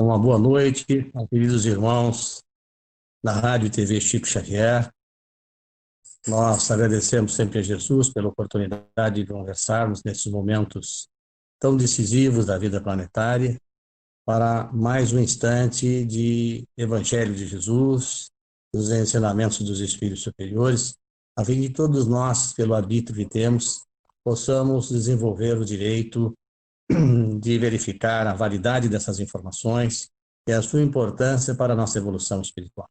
Uma boa noite, queridos irmãos da Rádio e TV Chico Xavier. Nós agradecemos sempre a Jesus pela oportunidade de conversarmos nesses momentos tão decisivos da vida planetária para mais um instante de Evangelho de Jesus, dos ensinamentos dos Espíritos Superiores, a fim de todos nós, pelo arbítrio que temos, possamos desenvolver o direito de verificar a validade dessas informações e a sua importância para a nossa evolução espiritual.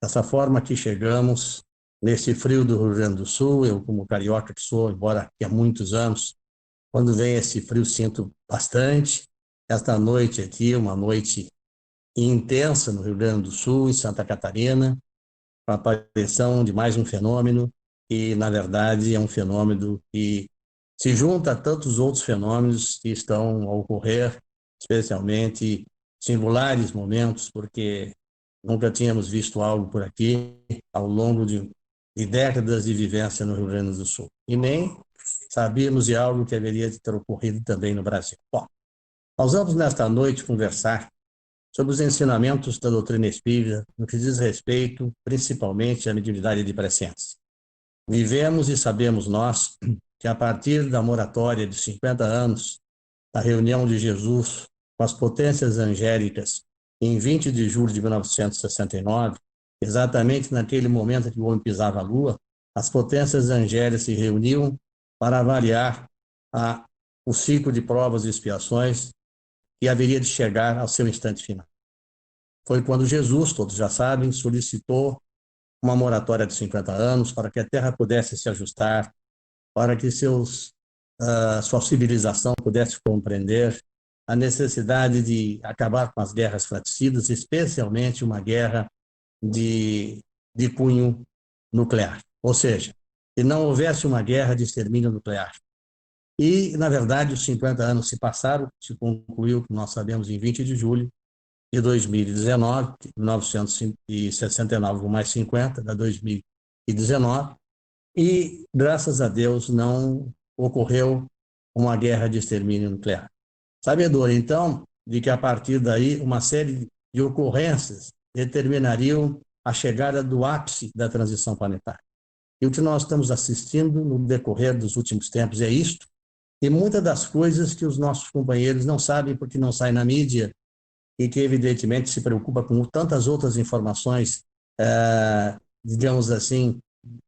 Dessa forma que chegamos nesse frio do Rio Grande do Sul, eu como carioca que sou, embora aqui há muitos anos, quando vem esse frio sinto bastante. Esta noite aqui, uma noite intensa no Rio Grande do Sul, em Santa Catarina, com a aparição de mais um fenômeno, que na verdade é um fenômeno que se junta a tantos outros fenômenos que estão a ocorrer, especialmente singulares momentos, porque nunca tínhamos visto algo por aqui ao longo de décadas de vivência no Rio Grande do Sul. E nem sabíamos de algo que haveria de ter ocorrido também no Brasil. Bom, nós vamos nesta noite conversar sobre os ensinamentos da doutrina espírita no que diz respeito principalmente à mediunidade de presença. Vivemos e sabemos nós que a partir da moratória de 50 anos da reunião de Jesus com as potências angélicas em 20 de julho de 1969, exatamente naquele momento que o homem pisava a Lua, as potências angélicas se reuniam para avaliar o ciclo de provas e expiações que haveria de chegar ao seu instante final. Foi quando Jesus, todos já sabem, solicitou uma moratória de 50 anos para que a Terra pudesse se ajustar, para que sua civilização pudesse compreender a necessidade de acabar com as guerras fratricidas, especialmente uma guerra de cunho nuclear. Ou seja, que não houvesse uma guerra de extermínio nuclear. E, na verdade, os 50 anos se passaram, se concluiu, como nós sabemos, em 20 de julho de 2019, 1969 mais 50, da 2019, e, graças a Deus, não ocorreu uma guerra de extermínio nuclear. Sabedor, então, de que a partir daí uma série de ocorrências determinariam a chegada do ápice da transição planetária. E o que nós estamos assistindo no decorrer dos últimos tempos é isto, e muitas das coisas que os nossos companheiros não sabem porque não saem na mídia e que, evidentemente, se preocupa com tantas outras informações, digamos assim,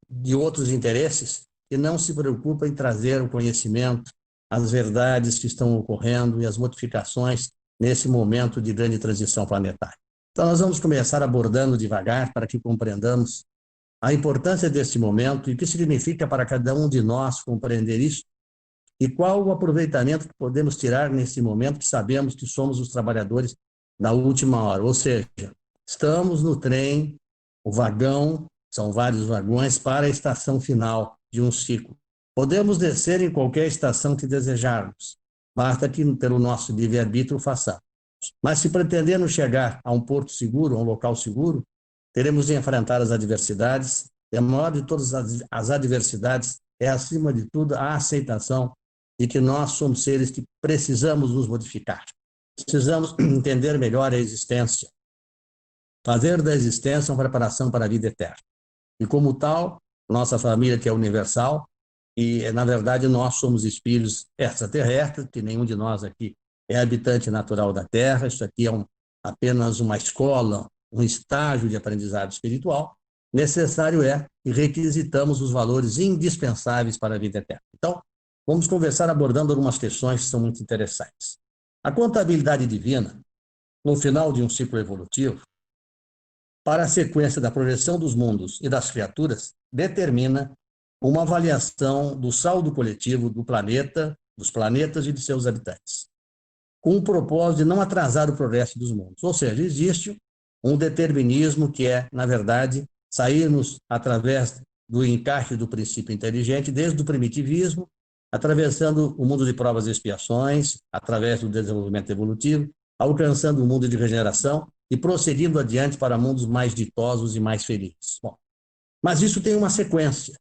de outros interesses, e não se preocupa em trazer o conhecimento, as verdades que estão ocorrendo e as modificações nesse momento de grande transição planetária. Então, nós vamos começar abordando devagar para que compreendamos a importância desse momento e o que significa para cada um de nós compreender isso e qual o aproveitamento que podemos tirar nesse momento que sabemos que somos os trabalhadores da última hora. Ou seja, estamos no trem, o vagão, são vários vagões, para a estação final de um ciclo. Podemos descer em qualquer estação que desejarmos, basta que pelo nosso livre-arbítrio façamos. Mas se pretendemos chegar a um porto seguro, a um local seguro, teremos de enfrentar as adversidades, e a maior de todas as adversidades é, acima de tudo, a aceitação de que nós somos seres que precisamos nos modificar. Precisamos entender melhor a existência, fazer da existência uma preparação para a vida eterna. E como tal, nossa família que é universal, e na verdade nós somos espíritos extraterrestres, que nenhum de nós aqui é habitante natural da Terra, isso aqui é apenas uma escola, um estágio de aprendizado espiritual, necessário é e requisitamos os valores indispensáveis para a vida eterna. Então, vamos conversar abordando algumas questões que são muito interessantes. A contabilidade divina, no final de um ciclo evolutivo, para a sequência da progressão dos mundos e das criaturas, determina uma avaliação do saldo coletivo do planeta, dos planetas e de seus habitantes, com o propósito de não atrasar o progresso dos mundos. Ou seja, existe um determinismo que é, na verdade, sairmos através do encaixe do princípio inteligente, desde o primitivismo, atravessando o mundo de provas e expiações, através do desenvolvimento evolutivo, alcançando o mundo de regeneração e prosseguindo adiante para mundos mais ditosos e mais felizes. Bom, mas isso tem uma sequência.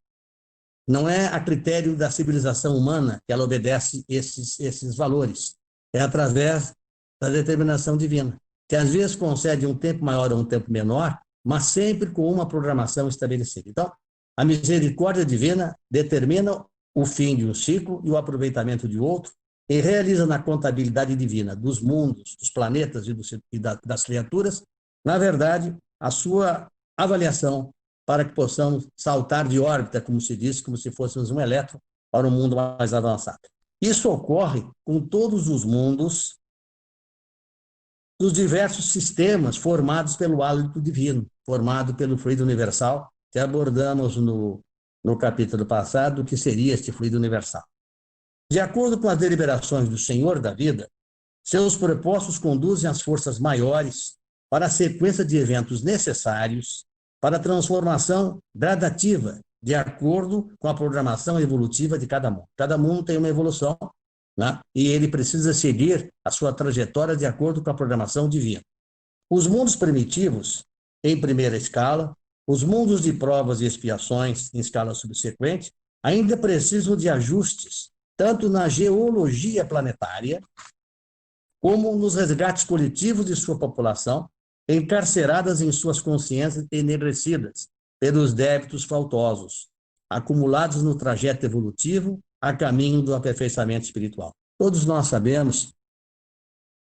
Não é a critério da civilização humana que ela obedece esses valores. É através da determinação divina. que às vezes concede um tempo maior ou um tempo menor, mas sempre com uma programação estabelecida. Então, a misericórdia divina determina o fim de um ciclo e o aproveitamento de outro, e realiza na contabilidade divina dos mundos, dos planetas das criaturas, na verdade, a sua avaliação para que possamos saltar de órbita, como se diz, como se fôssemos um elétron, para um mundo mais avançado. Isso ocorre com todos os mundos dos diversos sistemas formados pelo hálito divino, formado pelo fluido universal, que abordamos no capítulo passado, o que seria este fluido universal. De acordo com as deliberações do Senhor da vida, seus propósitos conduzem as forças maiores para a sequência de eventos necessários para a transformação gradativa, de acordo com a programação evolutiva de cada mundo. Cada mundo tem uma evolução, né? E ele precisa seguir a sua trajetória de acordo com a programação divina. Os mundos primitivos, em primeira escala, os mundos de provas e expiações, em escala subsequente, ainda precisam de ajustes, tanto na geologia planetária, como nos resgates coletivos de sua população, encarceradas em suas consciências enebrecidas pelos débitos faltosos, acumulados no trajeto evolutivo a caminho do aperfeiçoamento espiritual. Todos nós sabemos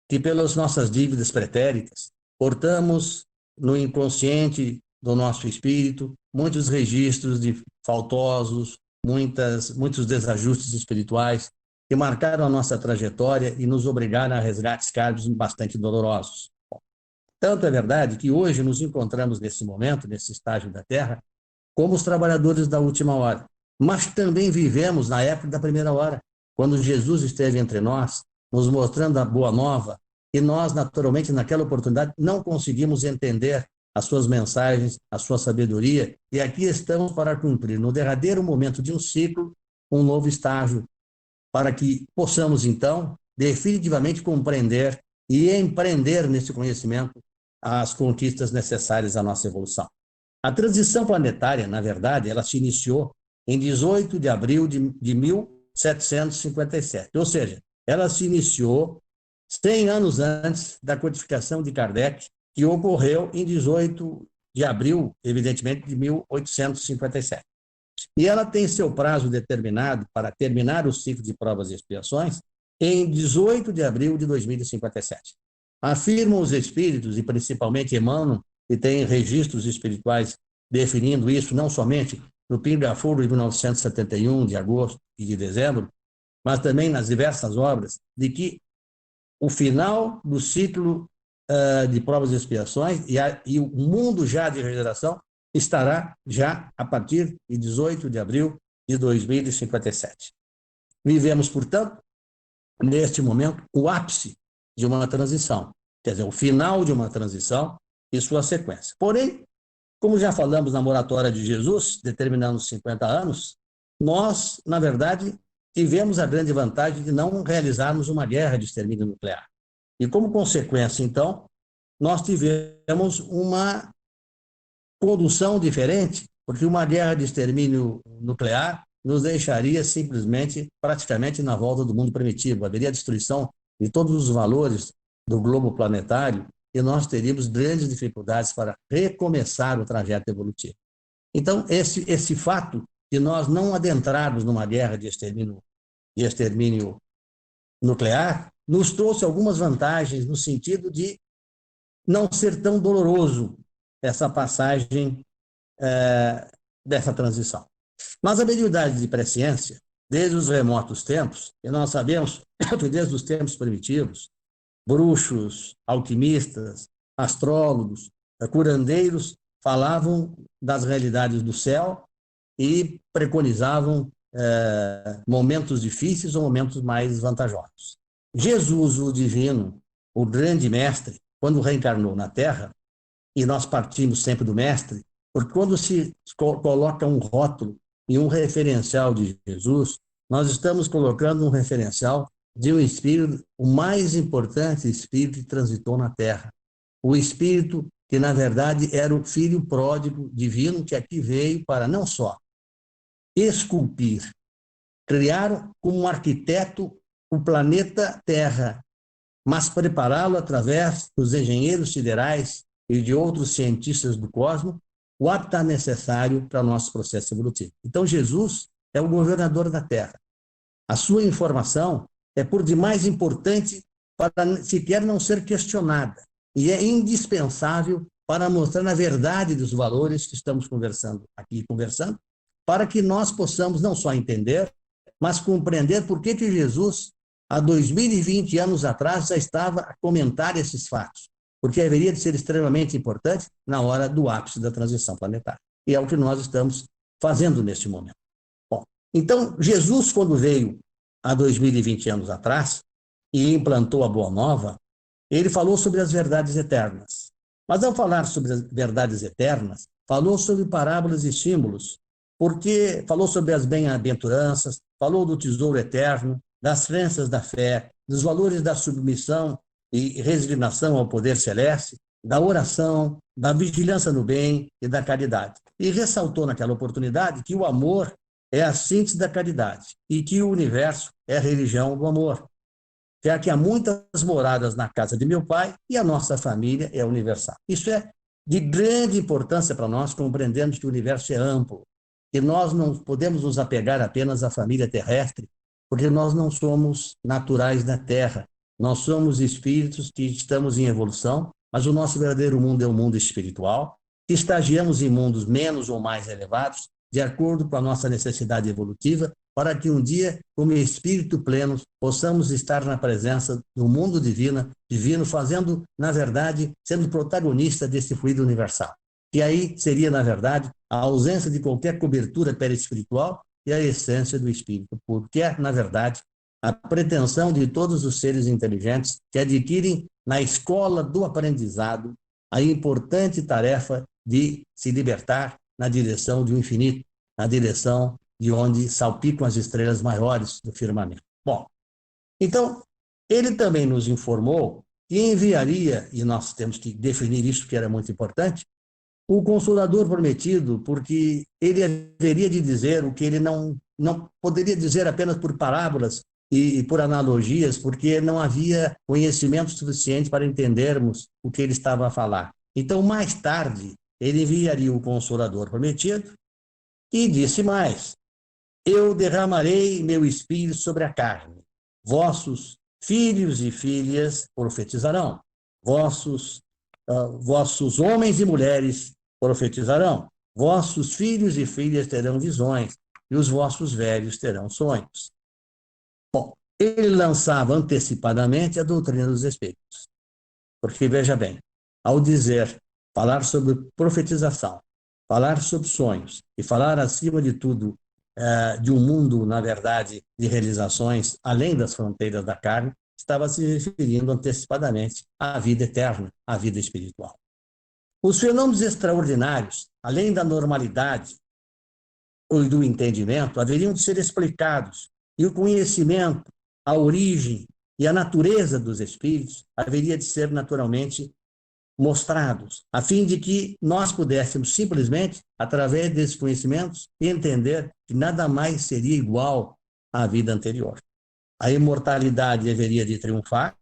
que, pelas nossas dívidas pretéritas, portamos no inconsciente do nosso espírito muitos registros de faltosos, muitos desajustes espirituais que marcaram a nossa trajetória e nos obrigaram a resgates kármicos bastante dolorosos. Tanto é verdade que hoje nos encontramos nesse momento, nesse estágio da Terra, como os trabalhadores da última hora, mas também vivemos na época da primeira hora, quando Jesus esteve entre nós, nos mostrando a boa nova, e nós, naturalmente, naquela oportunidade, não conseguimos entender as suas mensagens, a sua sabedoria, e aqui estamos para cumprir, no derradeiro momento de um ciclo, um novo estágio, para que possamos, então, definitivamente compreender e empreender nesse conhecimento as conquistas necessárias à nossa evolução. A transição planetária, na verdade, ela se iniciou em 18 de abril de 1757, ou seja, ela se iniciou 100 anos antes da codificação de Kardec, que ocorreu em 18 de abril, evidentemente, de 1857. E ela tem seu prazo determinado para terminar o ciclo de provas e expiações em 18 de abril de 2057. Afirmam os espíritos, e principalmente Emmanuel, que tem registros espirituais definindo isso, não somente no Pinga Fogo de 1971, de agosto e de dezembro, mas também nas diversas obras, de que o final do ciclo de provas e expiações e o mundo já de regeneração estará já a partir de 18 de abril de 2057. Vivemos, portanto, neste momento, o ápice de uma transição, quer dizer, o final de uma transição e sua sequência. Porém, como já falamos na moratória de Jesus, determinando os 50 anos, nós, na verdade, tivemos a grande vantagem de não realizarmos uma guerra de extermínio nuclear. E, como consequência, então, nós tivemos uma condução diferente, porque uma guerra de extermínio nuclear nos deixaria simplesmente, praticamente, na volta do mundo primitivo. Haveria destruição de todos os valores do globo planetário e nós teríamos grandes dificuldades para recomeçar o trajeto evolutivo. Então, esse fato de nós não adentrarmos numa guerra de extermínio nuclear nos trouxe algumas vantagens no sentido de não ser tão doloroso essa passagem dessa transição. Mas a mediunidade de presciência, desde os remotos tempos, e nós sabemos que desde os tempos primitivos, bruxos, alquimistas, astrólogos, curandeiros falavam das realidades do céu e preconizavam momentos difíceis ou momentos mais vantajosos. Jesus, o divino, o grande mestre, quando reencarnou na Terra, e nós partimos sempre do mestre, porque quando se coloca um rótulo e um referencial de Jesus, nós estamos colocando um referencial de um espírito, o mais importante espírito que transitou na Terra. O espírito que, na verdade, era o filho pródigo divino que aqui veio para não só esculpir, criar como um arquiteto o planeta Terra mas prepará-lo através dos engenheiros siderais e de outros cientistas do cosmos, o habitat necessário para o nosso processo evolutivo. Então, Jesus é o governador da Terra. A sua informação é por demais importante para sequer não ser questionada e é indispensável para mostrar a verdade dos valores que estamos conversando, para que nós possamos não só entender, mas compreender por que Jesus, há 2020 anos atrás, já estava a comentar esses fatos, porque haveria de ser extremamente importante na hora do ápice da transição planetária. E é o que nós estamos fazendo neste momento. Bom, então, Jesus, quando veio há 2020 anos atrás e implantou a Boa Nova, ele falou sobre as verdades eternas. Mas ao falar sobre as verdades eternas, falou sobre parábolas e símbolos, porque falou sobre as bem-aventuranças, falou do tesouro eterno, das crenças da fé, dos valores da submissão e resignação ao poder celeste, da oração, da vigilância no bem e da caridade. E ressaltou naquela oportunidade que o amor é a síntese da caridade e que o universo é a religião do amor. Já que há muitas moradas na casa de meu pai e a nossa família é universal. Isso é de grande importância para nós, compreendendo que o universo é amplo, que nós não podemos nos apegar apenas à família terrestre, porque nós não somos naturais da Terra. Nós somos espíritos que estamos em evolução, mas o nosso verdadeiro mundo é o mundo espiritual, que estagiamos em mundos menos ou mais elevados, de acordo com a nossa necessidade evolutiva, para que um dia, como espírito pleno, possamos estar na presença do mundo divino, fazendo, na verdade, sendo protagonista desse fluido universal. E aí seria, na verdade, a ausência de qualquer cobertura perispiritual e a essência do espírito puro, que é, na verdade, a pretensão de todos os seres inteligentes que adquirem na escola do aprendizado a importante tarefa de se libertar na direção do infinito, na direção de onde salpicam as estrelas maiores do firmamento. Bom, então, ele também nos informou que enviaria, e nós temos que definir isso, que era muito importante, o Consolador prometido, porque ele haveria de dizer o que ele não poderia dizer apenas por parábolas e por analogias, porque não havia conhecimento suficiente para entendermos o que ele estava a falar. Então, mais tarde, ele enviaria o Consolador prometido e disse mais: eu derramarei meu espírito sobre a carne. Vossos filhos e filhas profetizarão. Vossos homens e mulheres profetizarão. Vossos filhos e filhas terão visões, e os vossos velhos terão sonhos. Bom, ele lançava antecipadamente a doutrina dos espíritos. Porque, veja bem, ao dizer, falar sobre profetização, falar sobre sonhos e falar, acima de tudo, de um mundo, na verdade, de realizações além das fronteiras da carne, estava se referindo antecipadamente à vida eterna, à vida espiritual. Os fenômenos extraordinários, além da normalidade ou do entendimento, haveriam de ser explicados, e o conhecimento, a origem e a natureza dos espíritos haveria de ser naturalmente mostrados, a fim de que nós pudéssemos simplesmente, através desses conhecimentos, entender que nada mais seria igual à vida anterior. A imortalidade haveria de triunfar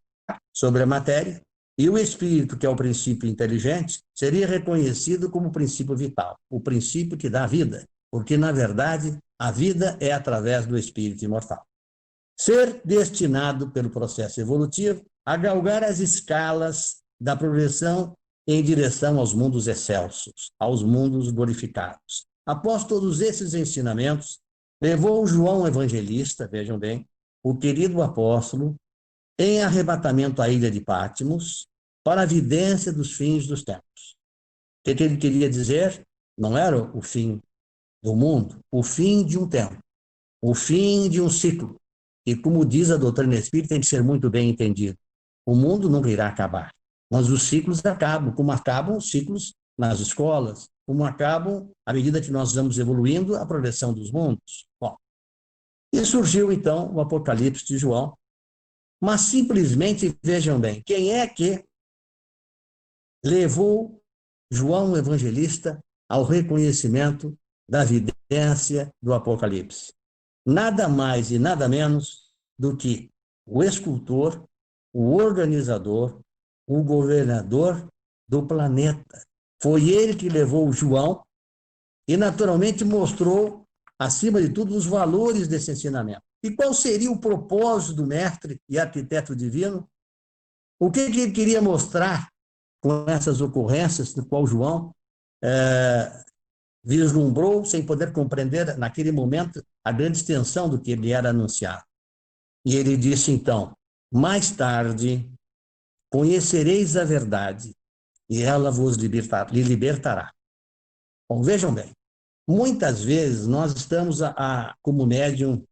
sobre a matéria, e o espírito, que é o princípio inteligente, seria reconhecido como o princípio vital, o princípio que dá vida, porque, na verdade, a vida é através do espírito imortal. Ser destinado pelo processo evolutivo a galgar as escalas da progressão em direção aos mundos excelsos, aos mundos glorificados. Após todos esses ensinamentos, levou João Evangelista, vejam bem, o querido apóstolo, em arrebatamento à ilha de Patmos, para a vidência dos fins dos tempos. O que ele queria dizer? Não era o fim do mundo, o fim de um tempo, o fim de um ciclo. E como diz a doutrina espírita, tem que ser muito bem entendido. O mundo nunca irá acabar, mas os ciclos acabam, como acabam os ciclos nas escolas, como acabam, à medida que nós vamos evoluindo, a progressão dos mundos. Bom, e surgiu, então, o Apocalipse de João, mas simplesmente, vejam bem, quem é que levou João Evangelista ao reconhecimento da vidência do Apocalipse? Nada mais e nada menos do que o escultor o organizador, o governador do planeta. Foi ele que levou o João e, naturalmente, mostrou, acima de tudo, os valores desse ensinamento. E qual seria o propósito do mestre e arquiteto divino? O que ele queria mostrar com essas ocorrências, do qual João vislumbrou, sem poder compreender, naquele momento, a grande extensão do que ele era anunciado. E ele disse, então, mais tarde conhecereis a verdade e ela vos libertará. Bom, vejam bem, muitas vezes nós estamos, como médium,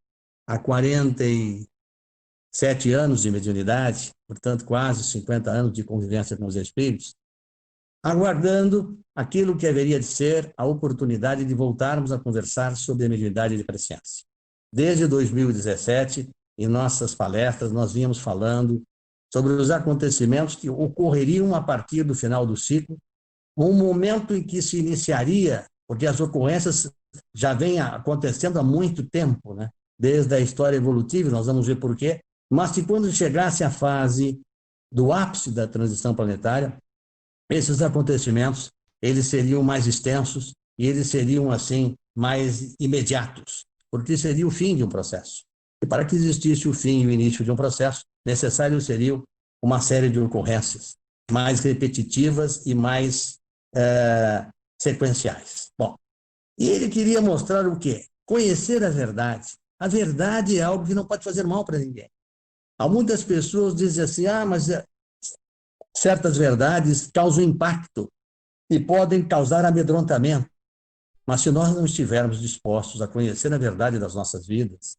há 47 anos de mediunidade, portanto, quase 50 anos de convivência com os espíritos, aguardando aquilo que haveria de ser a oportunidade de voltarmos a conversar sobre a mediunidade de presciência. Desde 2017, em nossas palestras, nós vínhamos falando sobre os acontecimentos que ocorreriam a partir do final do ciclo, um momento em que se iniciaria, porque as ocorrências já vêm acontecendo há muito tempo, né? Desde a história evolutiva, nós vamos ver por quê, mas que quando chegasse a fase do ápice da transição planetária, esses acontecimentos, eles seriam mais extensos e eles seriam, assim, mais imediatos, porque seria o fim de um processo. E para que existisse o fim e o início de um processo, necessário seria uma série de ocorrências mais repetitivas e mais sequenciais. Bom, e ele queria mostrar o quê? Conhecer a verdade. A verdade é algo que não pode fazer mal para ninguém. Há muitas pessoas que dizem assim, mas certas verdades causam impacto e podem causar amedrontamento. Mas se nós não estivermos dispostos a conhecer a verdade das nossas vidas,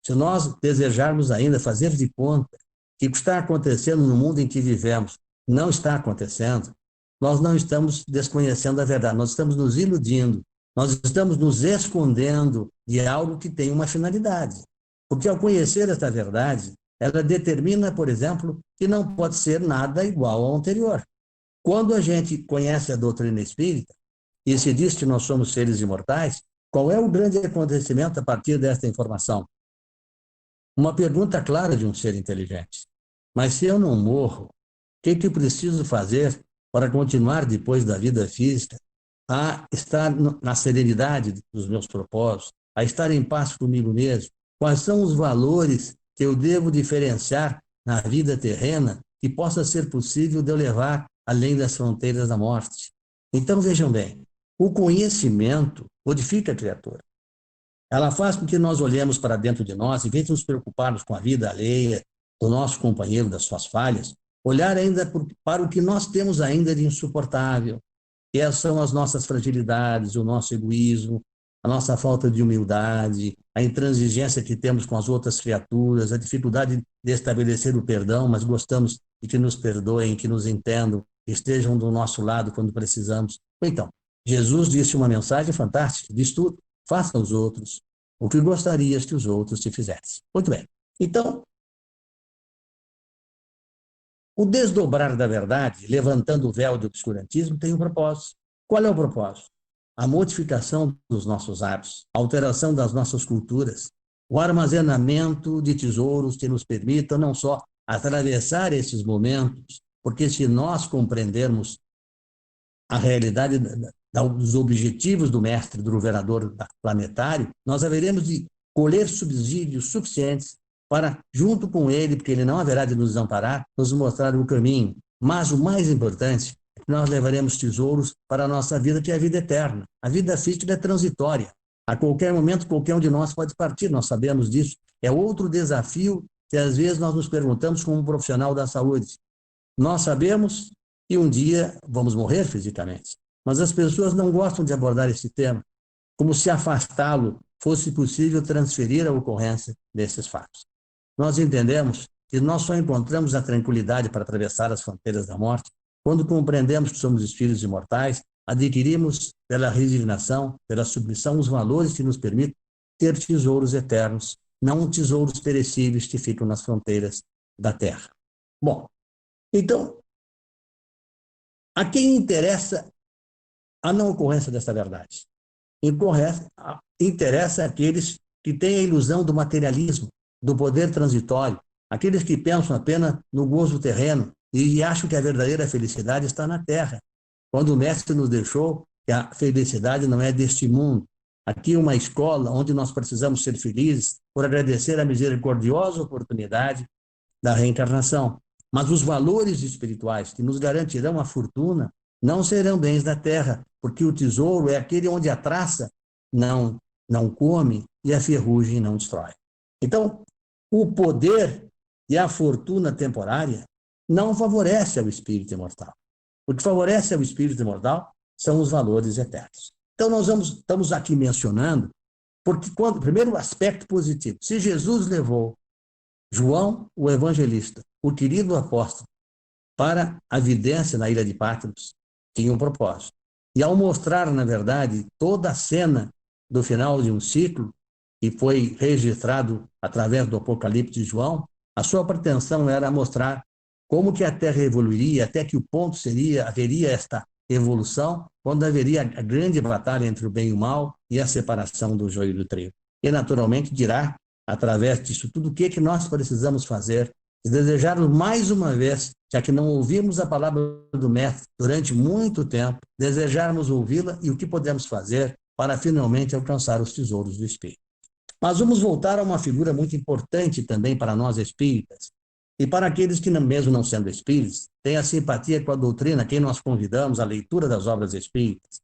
se nós desejarmos ainda fazer de conta que o que está acontecendo no mundo em que vivemos não está acontecendo, nós não estamos desconhecendo a verdade, nós estamos nos iludindo, nós estamos nos escondendo de algo que tem uma finalidade. Porque ao conhecer esta verdade, ela determina, por exemplo, que não pode ser nada igual ao anterior. Quando a gente conhece a doutrina espírita e se diz que nós somos seres imortais, qual é o grande acontecimento a partir desta informação? Uma pergunta clara de um ser inteligente. Mas se eu não morro, o que preciso fazer para continuar depois da vida física a estar na serenidade dos meus propósitos, a estar em paz comigo mesmo? Quais são os valores que eu devo diferenciar na vida terrena que possa ser possível de eu levar além das fronteiras da morte? Então, vejam bem, o conhecimento modifica a criatura. Ela faz com que nós olhemos para dentro de nós, em vez de nos preocuparmos com a vida alheia, do nosso companheiro, das suas falhas, olhar ainda para o que nós temos ainda de insuportável, que são as nossas fragilidades, o nosso egoísmo, a nossa falta de humildade, a intransigência que temos com as outras criaturas, a dificuldade de estabelecer o perdão, mas gostamos de que nos perdoem, que nos entendam, que estejam do nosso lado quando precisamos. Então, Jesus disse uma mensagem fantástica, diz tudo. Faça aos outros o que gostarias que os outros te fizessem. Muito bem. Então, o desdobrar da verdade, levantando o véu do obscurantismo, tem um propósito. Qual é o propósito? A modificação dos nossos hábitos, a alteração das nossas culturas, o armazenamento de tesouros que nos permitam não só atravessar esses momentos, porque se nós compreendermos a realidade dos objetivos do mestre, do governador planetário, nós haveremos de colher subsídios suficientes para, junto com ele, porque ele não haverá de nos amparar, nos mostrar o caminho. Mas o mais importante é que nós levaremos tesouros para a nossa vida, que é a vida eterna. A vida física é transitória. A qualquer momento, qualquer um de nós pode partir, nós sabemos disso. É outro desafio que, às vezes, nós nos perguntamos como um profissional da saúde. Nós sabemos que um dia vamos morrer fisicamente, mas as pessoas não gostam de abordar esse tema, como se afastá-lo fosse possível transferir a ocorrência desses fatos. Nós entendemos que nós só encontramos a tranquilidade para atravessar as fronteiras da morte quando compreendemos que somos espíritos imortais, adquirimos pela resignação, pela submissão, os valores que nos permitem ter tesouros eternos, não tesouros perecíveis que ficam nas fronteiras da Terra. Bom, então, a quem interessa a não ocorrência dessa verdade? Interessa àqueles que têm a ilusão do materialismo, do poder transitório, aqueles que pensam apenas no gozo terreno e acham que a verdadeira felicidade está na terra, quando o Mestre nos deixou que a felicidade não é deste mundo. Aqui é uma escola onde nós precisamos ser felizes por agradecer a misericordiosa oportunidade da reencarnação. Mas os valores espirituais que nos garantirão a fortuna não serão bens da terra, porque o tesouro é aquele onde a traça não come e a ferrugem não destrói. Então, o poder e a fortuna temporária não favorece ao espírito imortal. O que favorece ao espírito imortal são os valores eternos. Então, nós estamos aqui mencionando, porque primeiro aspecto positivo, se Jesus levou João, o evangelista, o querido apóstolo, para a vidência na ilha de Patmos, tinha um propósito. E ao mostrar, na verdade, toda a cena do final de um ciclo, que foi registrado através do Apocalipse de João, a sua pretensão era mostrar como que a Terra evoluiria, até que o ponto haveria esta evolução, quando haveria a grande batalha entre o bem e o mal e a separação do joio e do trigo. E, naturalmente, dirá, através disso tudo, o que nós precisamos fazer, e desejarmos mais uma vez, já que não ouvimos a palavra do Mestre durante muito tempo, desejarmos ouvi-la e o que podemos fazer para finalmente alcançar os tesouros do Espírito. Mas vamos voltar a uma figura muito importante também para nós espíritas, e para aqueles que, mesmo não sendo espíritas, têm a simpatia com a doutrina, quem nós convidamos à leitura das obras espíritas.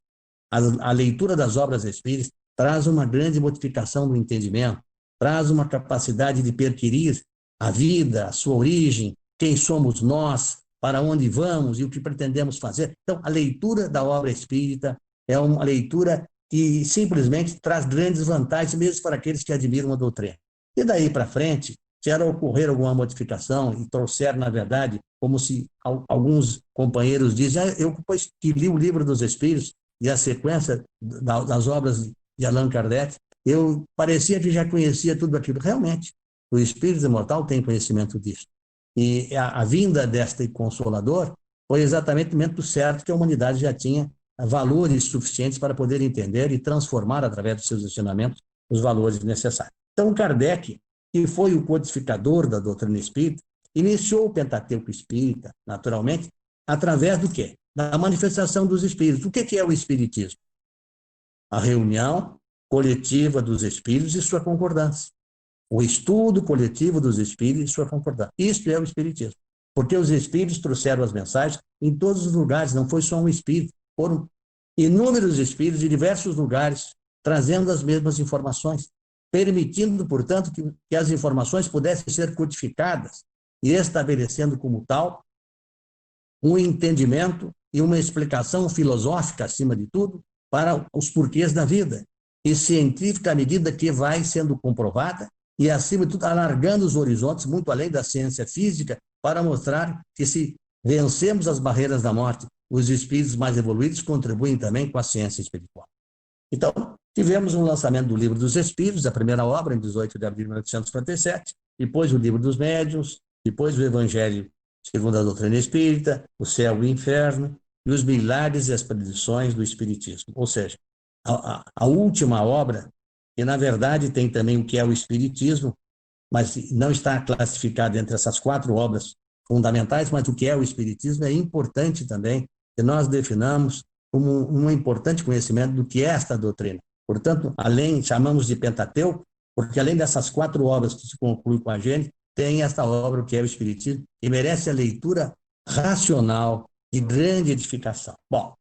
A leitura das obras espíritas traz uma grande modificação do entendimento, traz uma capacidade de perquirir a vida, a sua origem, quem somos nós, para onde vamos e o que pretendemos fazer. Então, a leitura da obra espírita é uma leitura que simplesmente traz grandes vantagens, mesmo para aqueles que admiram a doutrina. E daí para frente, se era ocorrer alguma modificação e trouxer, na verdade, como se alguns companheiros dizem, eu depois que li o Livro dos Espíritos e a sequência das obras de Allan Kardec, eu parecia que já conhecia tudo aquilo. Realmente, o espírito imortal tem conhecimento disso. E a vinda deste Consolador foi exatamente o momento certo que a humanidade já tinha valores suficientes para poder entender e transformar, através dos seus ensinamentos, os valores necessários. Então, Kardec, que foi o codificador da doutrina espírita, iniciou o Pentateuco espírita, naturalmente, através do quê? Da manifestação dos espíritos. O que é o espiritismo? A reunião coletiva dos espíritos e sua concordância. O estudo coletivo dos espíritos e sua concordância. Isto é o espiritismo. Porque os espíritos trouxeram as mensagens em todos os lugares, não foi só um espírito, foram inúmeros espíritos de diversos lugares trazendo as mesmas informações, permitindo, portanto, que as informações pudessem ser codificadas e estabelecendo como tal um entendimento e uma explicação filosófica, acima de tudo, para os porquês da vida, e científica à medida que vai sendo comprovada, e, acima de tudo, alargando os horizontes muito além da ciência física, para mostrar que, se vencemos as barreiras da morte, os espíritos mais evoluídos contribuem também com a ciência espiritual. Então, tivemos um lançamento do Livro dos Espíritos, a primeira obra, em 18 de abril de 1857, depois o Livro dos Médiuns, depois o Evangelho segundo a doutrina espírita, o Céu e o Inferno, e os milagres e as predições do Espiritismo. Ou seja, a última obra, que na verdade tem também o que é o Espiritismo, mas não está classificado entre essas 4 obras fundamentais, mas o que é o Espiritismo é importante também que nós definamos como um importante conhecimento do que é esta doutrina. Portanto, chamamos de Pentateuco, porque além dessas 4 obras que se concluem com a gente, tem esta obra que é o Espiritismo, e merece a leitura racional, de grande edificação. Bom,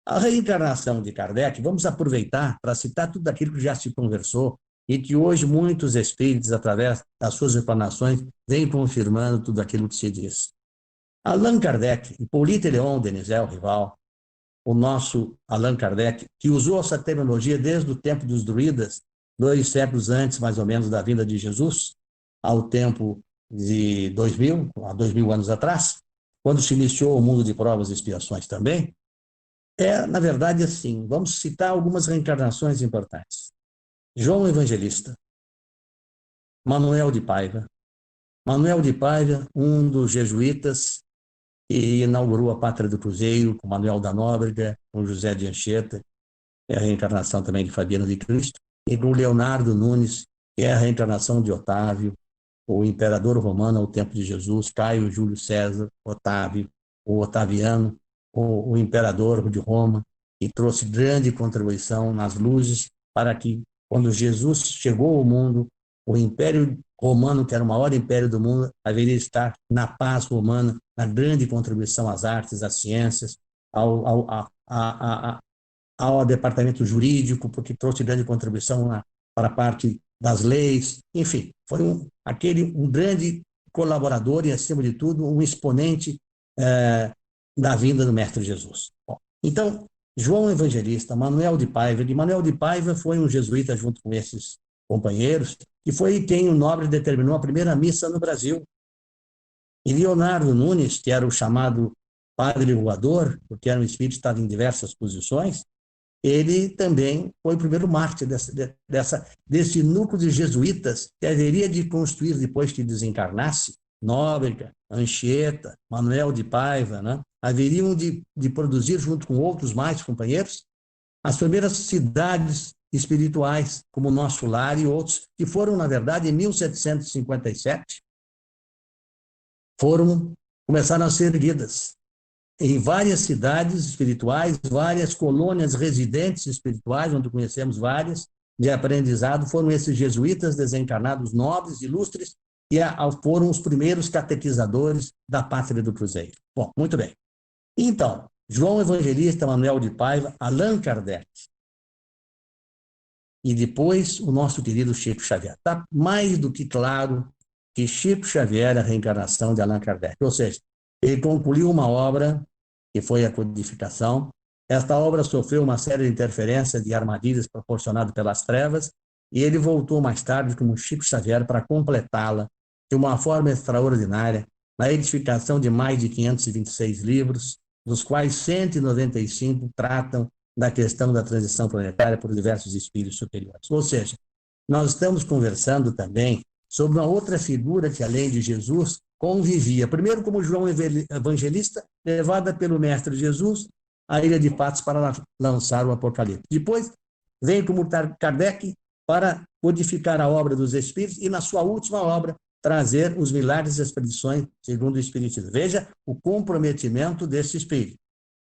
a reencarnação de Kardec, vamos aproveitar para citar tudo aquilo que já se conversou e que hoje muitos espíritos, através das suas explanações, vêm confirmando tudo aquilo que se diz. Allan Kardec, Hippolyte Léon Denisel Rival, o nosso Allan Kardec, que usou essa terminologia desde o tempo dos druidas, 2 séculos antes, mais ou menos, da vinda de Jesus, ao tempo de 2000, há 2000 anos atrás, quando se iniciou o mundo de provas e expiações também, na verdade, assim, vamos citar algumas reencarnações importantes. João Evangelista, Manuel de Paiva. Manuel de Paiva, um dos jesuítas que inaugurou a Pátria do Cruzeiro, com Manuel da Nóbrega, com José de Anchieta, é a reencarnação também de Fabiano de Cristo, e com Leonardo Nunes, que é a reencarnação de Otávio, o imperador romano ao tempo de Jesus, Caio Júlio César, Otávio, o Otaviano, o imperador de Roma, e trouxe grande contribuição nas luzes para que, quando Jesus chegou ao mundo, o Império Romano, que era o maior império do mundo, haveria estar na paz romana, na grande contribuição às artes, às ciências, ao departamento jurídico, porque trouxe grande contribuição para a parte das leis, enfim, foi um grande colaborador e, acima de tudo, um exponente da vinda do Mestre Jesus. Bom, então, João Evangelista, Manuel de Paiva foi um jesuíta junto com esses companheiros, e foi quem o Nobre determinou a primeira missa no Brasil. E Leonardo Nunes, que era o chamado Padre Voador, porque era um espírito que estava em diversas posições, ele também foi o primeiro mártir desse núcleo de jesuítas que haveria de construir depois que desencarnasse, Nóbrega, Anchieta, Manuel de Paiva, né? Haveriam de produzir, junto com outros mais companheiros, as primeiras cidades espirituais, como Nosso Lar e outros, que foram, na verdade, em 1757, começaram a ser erguidas em várias cidades espirituais, várias colônias residentes espirituais, onde conhecemos várias, de aprendizado, foram esses jesuítas desencarnados, nobres, ilustres, e foram os primeiros catequizadores da pátria do Cruzeiro. Bom, muito bem. Então, João Evangelista, Manuel de Paiva, Allan Kardec, e depois o nosso querido Chico Xavier. Está mais do que claro que Chico Xavier é a reencarnação de Allan Kardec, ou seja, ele concluiu uma obra, que foi a codificação. Esta obra sofreu uma série de interferências de armadilhas proporcionadas pelas trevas, e ele voltou mais tarde como Chico Xavier para completá-la de uma forma extraordinária, na edificação de mais de 526 livros, dos quais 195 tratam da questão da transição planetária por diversos espíritos superiores. Ou seja, nós estamos conversando também sobre uma outra figura que, além de Jesus, convivia, primeiro como João Evangelista, levada pelo Mestre Jesus à ilha de Patmos para lançar o Apocalipse. Depois, vem como Kardec para codificar a obra dos Espíritos e, na sua última obra, trazer os milagres e as predições segundo o Espiritismo. Veja o comprometimento desse Espírito.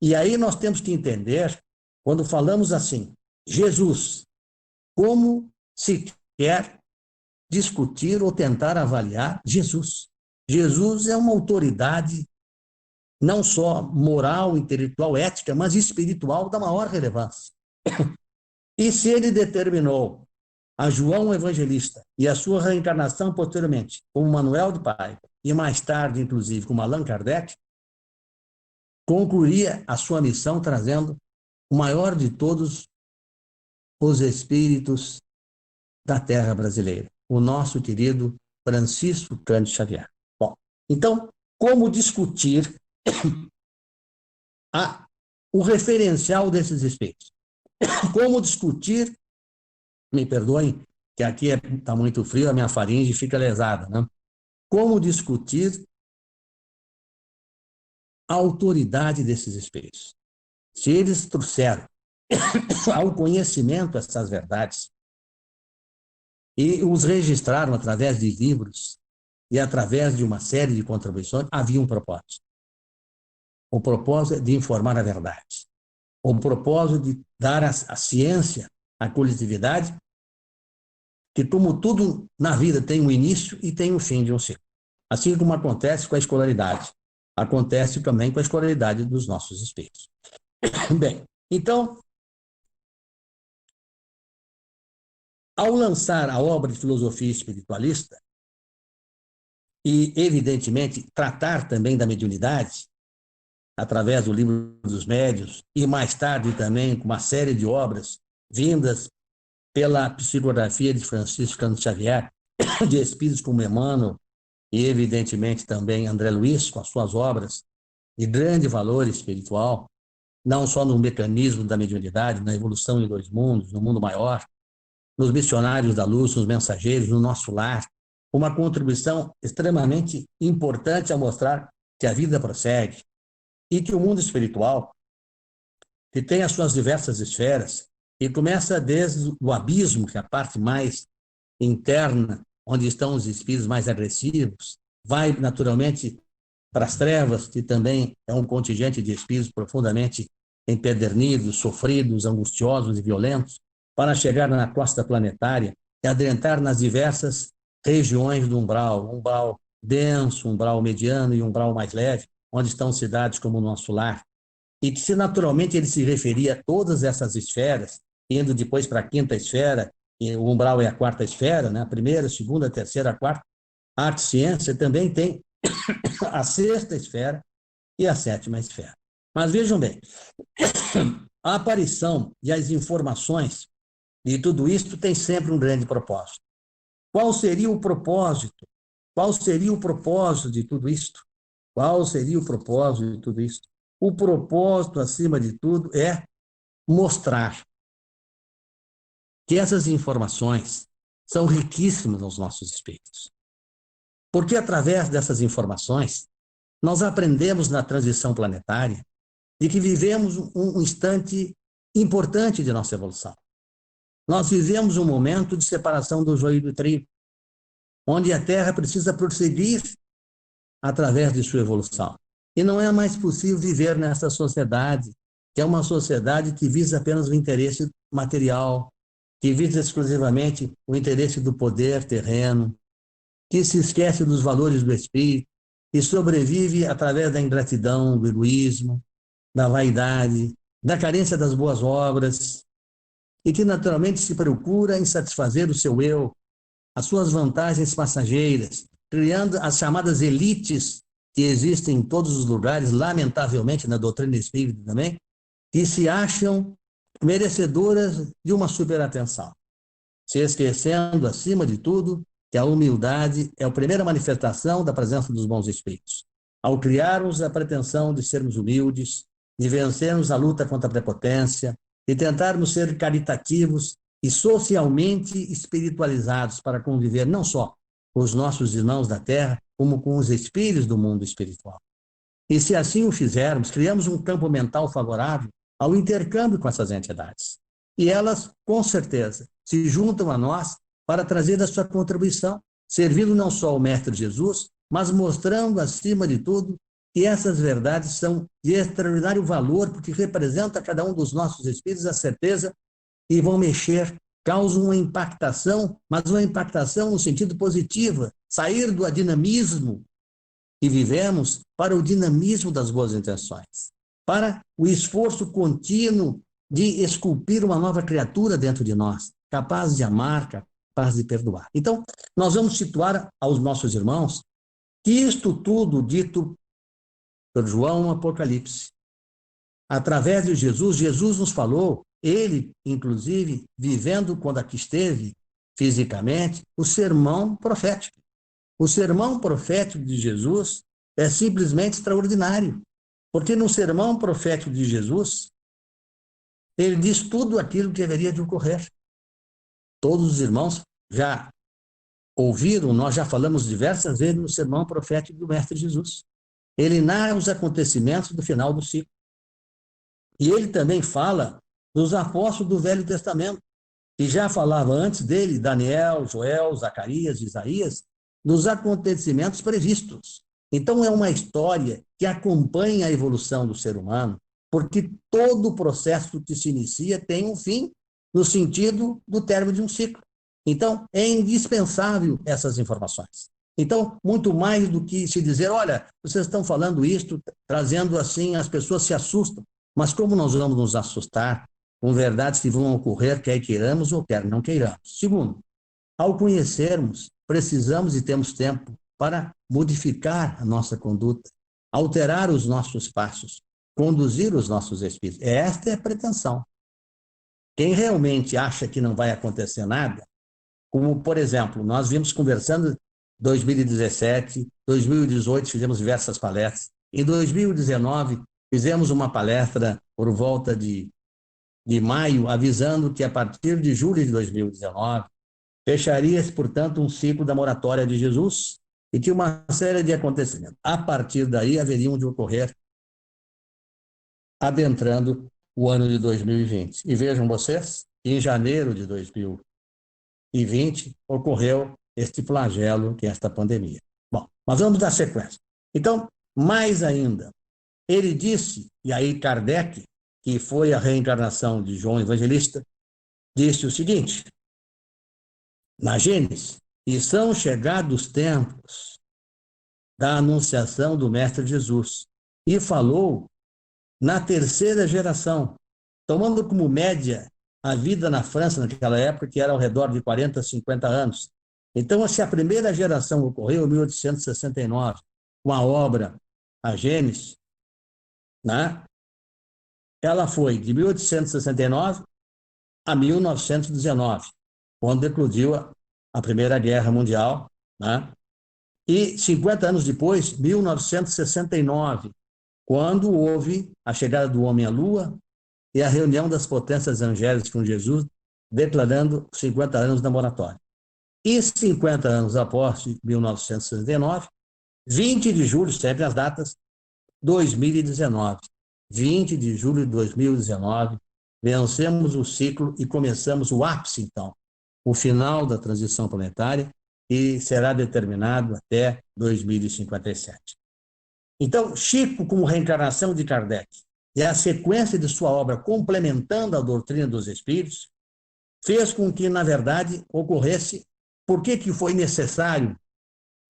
E aí nós temos que entender, quando falamos assim, Jesus, como se quer discutir ou tentar avaliar Jesus. Jesus é uma autoridade não só moral, intelectual, ética, mas espiritual da maior relevância. E se ele determinou a João Evangelista e a sua reencarnação posteriormente como Manuel de Paiva e mais tarde, inclusive, como Allan Kardec, concluiria a sua missão trazendo o maior de todos os espíritos da terra brasileira, o nosso querido Francisco Cândido Xavier. Bom, então, como discutir o referencial desses espíritos? Como discutir, me perdoem, que aqui está muito frio, a minha faringe fica lesada, né? Como discutir a autoridade desses espíritos? Se eles trouxeram ao conhecimento essas verdades e os registraram através de livros e através de uma série de contribuições, havia um propósito. O propósito é de informar a verdade. O propósito de dar à ciência, à coletividade, que como tudo na vida tem um início e tem um fim de um ciclo. Assim como acontece com a escolaridade, acontece também com a escolaridade dos nossos espíritos. Bem, então, ao lançar a obra de filosofia espiritualista, e, evidentemente, tratar também da mediunidade, através do Livro dos Médiuns, e mais tarde também com uma série de obras vindas pela psicografia de Francisco Cândido Xavier, de espíritos como Emmanuel, e, evidentemente, também André Luiz, com as suas obras de grande valor espiritual, não só no mecanismo da mediunidade, na evolução em dois mundos, no mundo maior, nos missionários da luz, nos mensageiros, no nosso lar, uma contribuição extremamente importante a mostrar que a vida prossegue e que o mundo espiritual, que tem as suas diversas esferas, e começa desde o abismo, que é a parte mais interna onde estão os espíritos mais agressivos, vai naturalmente para as trevas, que também é um contingente de espíritos profundamente empedernidos, sofridos, angustiosos e violentos, para chegar na costa planetária e adentrar nas diversas regiões do umbral denso, umbral mediano e umbral mais leve, onde estão cidades como o nosso lar. E que, se naturalmente ele se referia a todas essas esferas, indo depois para a quinta esfera, e o umbral é a quarta esfera, né? A primeira, a segunda, a terceira, a quarta, a arte e ciência também tem a sexta esfera e a sétima esfera. Mas vejam bem, a aparição e as informações de tudo isso tem sempre um grande propósito. Qual seria o propósito? Qual seria o propósito de tudo isto? Qual seria o propósito de tudo isso? O propósito, acima de tudo, é mostrar que essas informações são riquíssimas aos nossos espíritos. Porque através dessas informações, nós aprendemos na transição planetária de que vivemos um instante importante de nossa evolução. Nós vivemos um momento de separação do joio e do trigo, onde a Terra precisa prosseguir através de sua evolução. E não é mais possível viver nessa sociedade, que é uma sociedade que visa apenas o interesse material, que visa exclusivamente o interesse do poder terreno, que se esquece dos valores do espírito e sobrevive através da ingratidão, do egoísmo, da vaidade, da carência das boas obras, e que naturalmente se procura em satisfazer o seu eu, as suas vantagens passageiras, criando as chamadas elites que existem em todos os lugares, lamentavelmente na doutrina espírita também, que se acham merecedoras de uma superatenção, se esquecendo, acima de tudo, que a humildade é a primeira manifestação da presença dos bons espíritos. Ao criarmos a pretensão de sermos humildes, de vencermos a luta contra a prepotência, de tentarmos ser caritativos e socialmente espiritualizados para conviver não só com os nossos irmãos da Terra, como com os espíritos do mundo espiritual. E se assim o fizermos, criamos um campo mental favorável ao intercâmbio com essas entidades. E elas, com certeza, se juntam a nós para trazer a sua contribuição, servindo não só ao Mestre Jesus, mas mostrando, acima de tudo, que essas verdades são de extraordinário valor, porque representa a cada um dos nossos espíritos a certeza e vão mexer, causam uma impactação, mas uma impactação no sentido positivo, sair do dinamismo que vivemos para o dinamismo das boas intenções, para o esforço contínuo de esculpir uma nova criatura dentro de nós, capaz de amar, capaz de perdoar. Então, nós vamos situar aos nossos irmãos que isto tudo dito por João no Apocalipse, através de Jesus, Jesus nos falou, ele, inclusive, vivendo quando aqui esteve, fisicamente, o sermão profético. O sermão profético de Jesus é simplesmente extraordinário, porque no sermão profético de Jesus, ele diz tudo aquilo que deveria de ocorrer. Todos os irmãos já ouviram, nós já falamos diversas vezes no sermão profético do Mestre Jesus. Ele narra os acontecimentos do final do ciclo. E ele também fala dos apóstolos do Velho Testamento, que já falava antes dele, Daniel, Joel, Zacarias, Isaías, dos acontecimentos previstos. Então, é uma história que acompanha a evolução do ser humano, porque todo o processo que se inicia tem um fim, no sentido do término de um ciclo. Então, é indispensável essas informações. Então, muito mais do que se dizer, olha, vocês estão falando isto, trazendo assim, as pessoas se assustam. Mas como nós vamos nos assustar com verdades que vão ocorrer, quer queiramos ou quer não queiramos? Segundo, ao conhecermos, precisamos e temos tempo para modificar a nossa conduta, alterar os nossos passos, conduzir os nossos espíritos. Esta é a pretensão. Quem realmente acha que não vai acontecer nada, como, por exemplo, nós vimos conversando em 2017, 2018, fizemos diversas palestras. Em 2019, fizemos uma palestra por volta de maio, avisando que a partir de julho de 2019, fecharia-se, portanto, um ciclo da moratória de Jesus e que uma série de acontecimentos, a partir daí, haveriam de ocorrer adentrando o ano de 2020. E vejam vocês, em janeiro de 2020, ocorreu este flagelo que é esta pandemia. Bom, mas vamos dar sequência. Então, mais ainda, ele disse, e aí Kardec, que foi a reencarnação de João Evangelista, disse o seguinte, na Gênesis, e são chegados os tempos da anunciação do Mestre Jesus, e falou na terceira geração, tomando como média a vida na França naquela época, que era ao redor de 40, 50 anos. Então, se a primeira geração ocorreu em 1869, com a obra A Gênesis, né? Ela foi de 1869 a 1919, quando eclodiu a Primeira Guerra Mundial, né? E 50 anos depois, 1969, quando houve a chegada do homem à Lua e a reunião das potências angélicas com Jesus, declarando 50 anos da moratória. E 50 anos após 1969, 20 de julho, sempre as datas, 2019. 20 de julho de 2019, vencemos o ciclo e começamos o ápice, então, o final da transição planetária, e será determinado até 2057. Então, Chico, como reencarnação de Kardec, e a sequência de sua obra complementando a doutrina dos espíritos, fez com que, na verdade, ocorresse. Por que foi necessário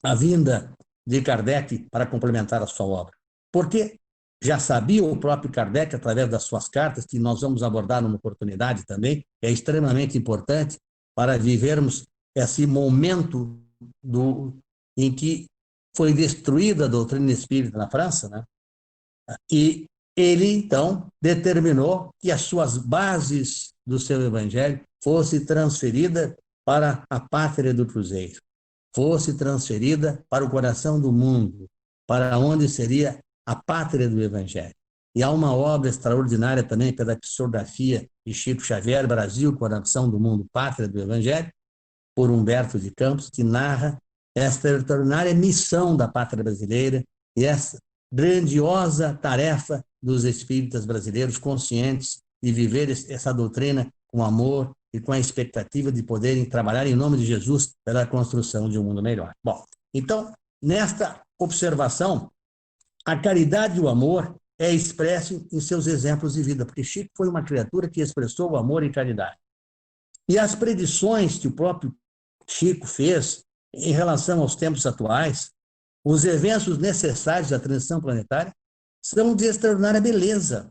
a vinda de Kardec para complementar a sua obra? Porque já sabia o próprio Kardec, através das suas cartas, que nós vamos abordar numa oportunidade também, que é extremamente importante para vivermos esse momento em que foi destruída a doutrina espírita na França, né? E ele, então, determinou que as suas bases do seu evangelho fossem transferidas para a pátria do Cruzeiro, fosse transferida para o coração do mundo, para onde seria a pátria do evangelho. E há uma obra extraordinária também pela psicografia de Chico Xavier, Brasil, Coração do Mundo, Pátria do Evangelho, por Humberto de Campos, que narra esta extraordinária missão da pátria brasileira e essa grandiosa tarefa dos espíritas brasileiros conscientes de viver essa doutrina com amor e com a expectativa de poderem trabalhar em nome de Jesus pela construção de um mundo melhor. Bom, então, nesta observação, a caridade e o amor é expresso em seus exemplos de vida, porque Chico foi uma criatura que expressou o amor e caridade. E as predições que o próprio Chico fez em relação aos tempos atuais, os eventos necessários da transição planetária, são de extraordinária beleza.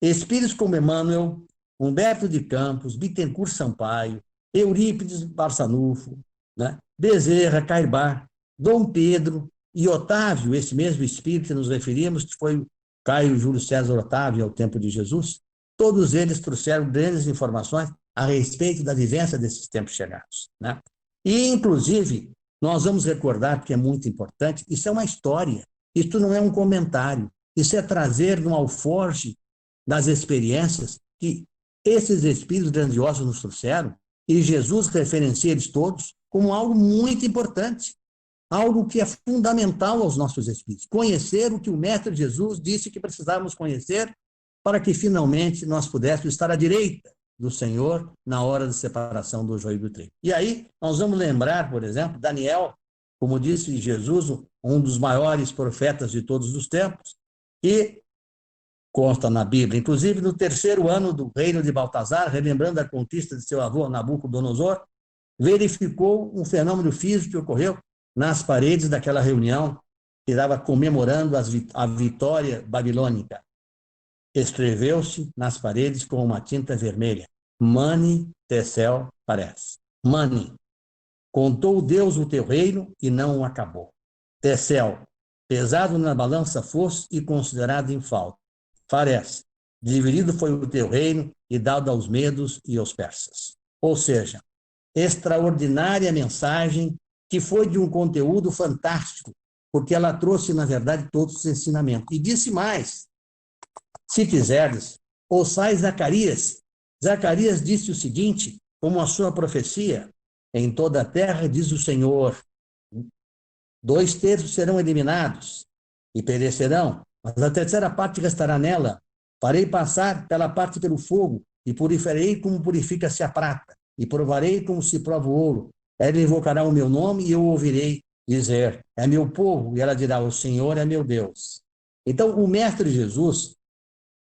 Espíritos como Emmanuel, Humberto de Campos, Bittencourt Sampaio, Eurípides Barçanufo, né? Bezerra, Caibá, Dom Pedro e Otávio, esse mesmo espírito que nos referimos, que foi Caio Júlio César Otávio ao tempo de Jesus, todos eles trouxeram grandes informações a respeito da vivência desses tempos chegados, né? E, inclusive, nós vamos recordar, que é muito importante, isso é uma história, isso não é um comentário, isso é trazer no alforje das experiências que esses espíritos grandiosos nos trouxeram, e Jesus referencia eles todos como algo muito importante, algo que é fundamental aos nossos espíritos, conhecer o que o Mestre Jesus disse que precisávamos conhecer para que finalmente nós pudéssemos estar à direita do Senhor na hora da separação do joio do trigo. E aí nós vamos lembrar, por exemplo, Daniel, como disse Jesus, um dos maiores profetas de todos os tempos, e consta na Bíblia, inclusive no 3º ano do reino de Baltazar, relembrando a conquista de seu avô Nabucodonosor, verificou um fenômeno físico que ocorreu nas paredes daquela reunião que estava comemorando a vitória babilônica. Escreveu-se nas paredes com uma tinta vermelha: Mani Tecel Parés. Mani, contou Deus o teu reino e não o acabou. Tecel, pesado na balança fosse e considerado em falta. Farés, dividido foi o teu reino e dado aos medos e aos persas. Ou seja, extraordinária mensagem que foi de um conteúdo fantástico, porque ela trouxe, na verdade, todos os ensinamentos. E disse mais: se quiseres, ouçai Zacarias. Zacarias disse o seguinte, como a sua profecia: em toda a terra, diz o Senhor, 2/3 serão eliminados e perecerão, mas a 3ª parte restará nela. Farei passar pela parte pelo fogo, e purificarei como purifica-se a prata, e provarei como se prova o ouro. Ela invocará o meu nome e eu ouvirei dizer, é meu povo, e ela dirá, o Senhor é meu Deus. Então, o Mestre Jesus,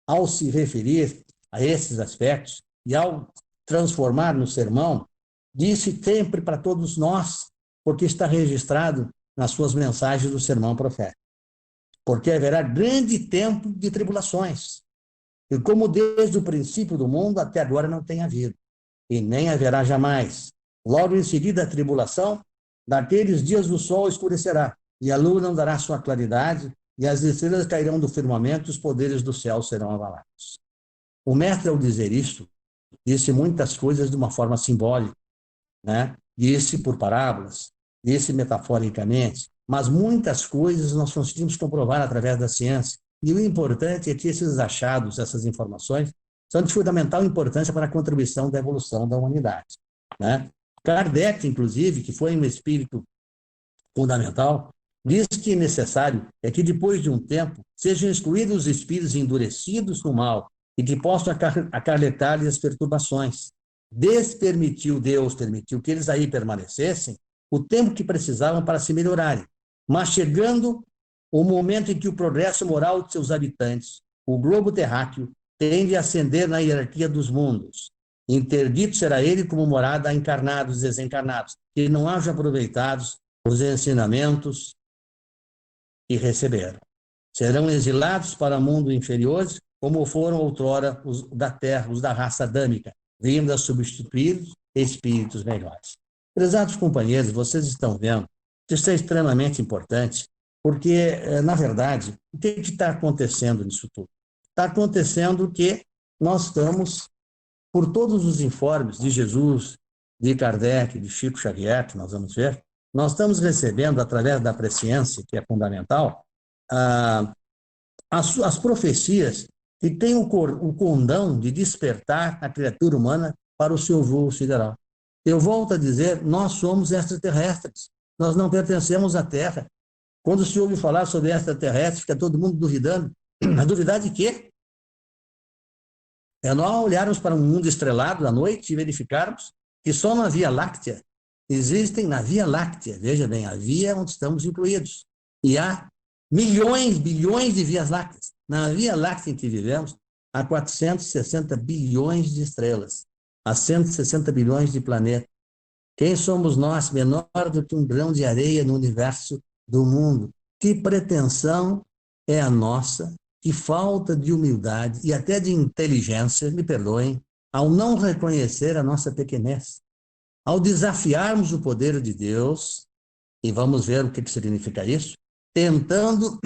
ao se referir a esses aspectos e ao transformar no sermão, disse sempre para todos nós, porque está registrado nas suas mensagens do sermão profético. Porque haverá grande tempo de tribulações, e como desde o princípio do mundo até agora não tem havido, e nem haverá jamais. Logo em seguida a tribulação, naqueles dias o sol escurecerá, e a lua não dará sua claridade, e as estrelas cairão do firmamento, e os poderes do céu serão abalados. O mestre, ao dizer isto, disse muitas coisas de uma forma simbólica, né? Disse por parábolas, disse metaforicamente, mas muitas coisas nós conseguimos comprovar através da ciência. E o importante é que esses achados, essas informações, são de fundamental importância para a contribuição da evolução da humanidade, né? Kardec, inclusive, que foi um espírito fundamental, diz que necessário é que depois de um tempo sejam excluídos os espíritos endurecidos no mal e que possam acarretar-lhes as perturbações. Deus permitiu que eles aí permanecessem o tempo que precisavam para se melhorarem. Mas chegando o momento em que o progresso moral de seus habitantes, o globo terráqueo, tende a ascender na hierarquia dos mundos. Interdito será ele como morada a encarnados e desencarnados, que não hajam aproveitados os ensinamentos que receberam. Serão exilados para mundos inferiores, como foram outrora os da terra, os da raça adâmica, vindo a substituir espíritos melhores. Prezados companheiros, vocês estão vendo que isso é extremamente importante, porque, na verdade, o que está acontecendo nisso tudo? Está acontecendo que nós estamos, por todos os informes de Jesus, de Kardec, de Chico Xavier, que nós vamos ver, nós estamos recebendo, através da presciência, que é fundamental, as profecias que têm o condão de despertar a criatura humana para o seu voo sideral. Eu volto a dizer, nós somos extraterrestres, nós não pertencemos à Terra. Quando se ouve falar sobre extraterrestres, fica todo mundo duvidando. Mas duvidar de quê? É nós olharmos para um mundo estrelado à noite e verificarmos que só na Via Láctea existem, na Via Láctea, veja bem, a Via onde estamos incluídos. E há milhões, bilhões de Vias Lácteas. Na Via Láctea em que vivemos, há 460 bilhões de estrelas, há 160 bilhões de planetas. Quem somos nós, menor do que um grão de areia no universo do mundo? Que pretensão é a nossa, que falta de humildade e até de inteligência, me perdoem, ao não reconhecer a nossa pequenez, ao desafiarmos o poder de Deus, e vamos ver o que significa isso, tentando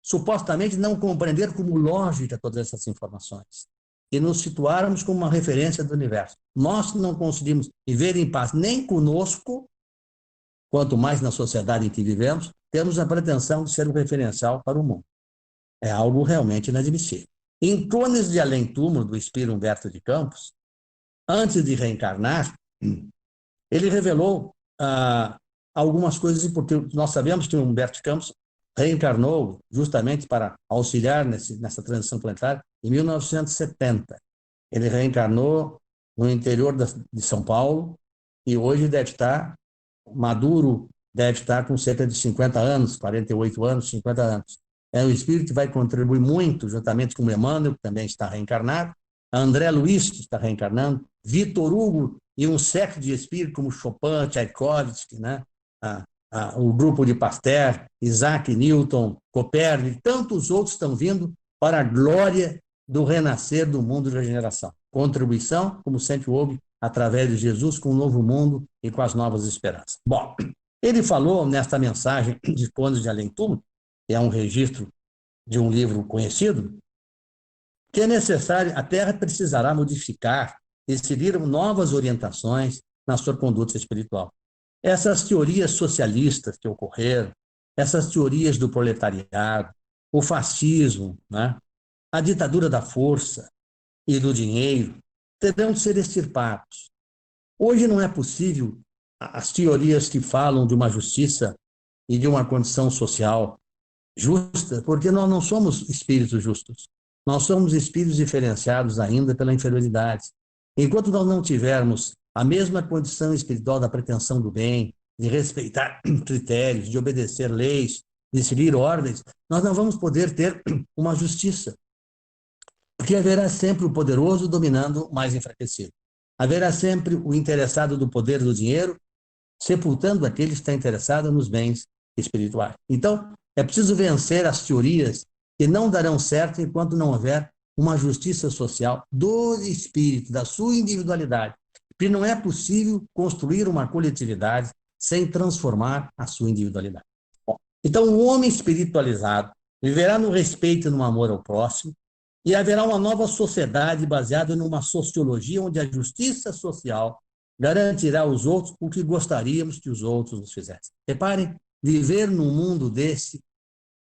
supostamente não compreender como lógica todas essas informações e nos situarmos como uma referência do universo. Nós não conseguimos viver em paz nem conosco, quanto mais na sociedade em que vivemos, temos a pretensão de ser um referencial para o mundo. É algo realmente inadmissível. Em Crônicas de Além-Túmulo, do espírito Humberto de Campos, antes de reencarnar, ele revelou algumas coisas, porque nós sabemos que o Humberto de Campos reencarnou justamente para auxiliar nessa transição planetária em 1970. Ele reencarnou no interior de São Paulo e hoje deve estar maduro, deve estar com cerca de 50 anos, 48 anos, 50 anos. É um espírito que vai contribuir muito, juntamente com o Emmanuel, que também está reencarnado, André Luiz, que está reencarnando, Vitor Hugo e um século de espíritos como Chopin, Tchaikovsky, né? O grupo de Pasteur, Isaac Newton, Copérnico, tantos outros estão vindo para a glória do renascer do mundo de regeneração. Contribuição, como sempre houve, através de Jesus, com o novo mundo e com as novas esperanças. Bom, ele falou nesta mensagem de Crônicas de Além-Túmulo, que é um registro de um livro conhecido, que é necessário, a Terra precisará modificar e seguir novas orientações na sua conduta espiritual. Essas teorias socialistas que ocorreram, essas teorias do proletariado, o fascismo, né? A ditadura da força e do dinheiro, terão de ser extirpados. Hoje não é possível as teorias que falam de uma justiça e de uma condição social justa, porque nós não somos espíritos justos. Nós somos espíritos diferenciados ainda pela inferioridade. Enquanto nós não tivermos a mesma condição espiritual da pretensão do bem, de respeitar critérios, de obedecer leis, de seguir ordens, nós não vamos poder ter uma justiça, porque haverá sempre o poderoso dominando o mais enfraquecido. Haverá sempre o interessado do poder do dinheiro, sepultando aquele que está interessado nos bens espirituais. Então, é preciso vencer as teorias que não darão certo enquanto não houver uma justiça social do espírito, da sua individualidade. Porque não é possível construir uma coletividade sem transformar a sua individualidade. Então, o homem espiritualizado viverá no respeito e no amor ao próximo, e haverá uma nova sociedade baseada numa sociologia onde a justiça social garantirá aos outros o que gostaríamos que os outros nos fizessem. Reparem, viver num mundo desse,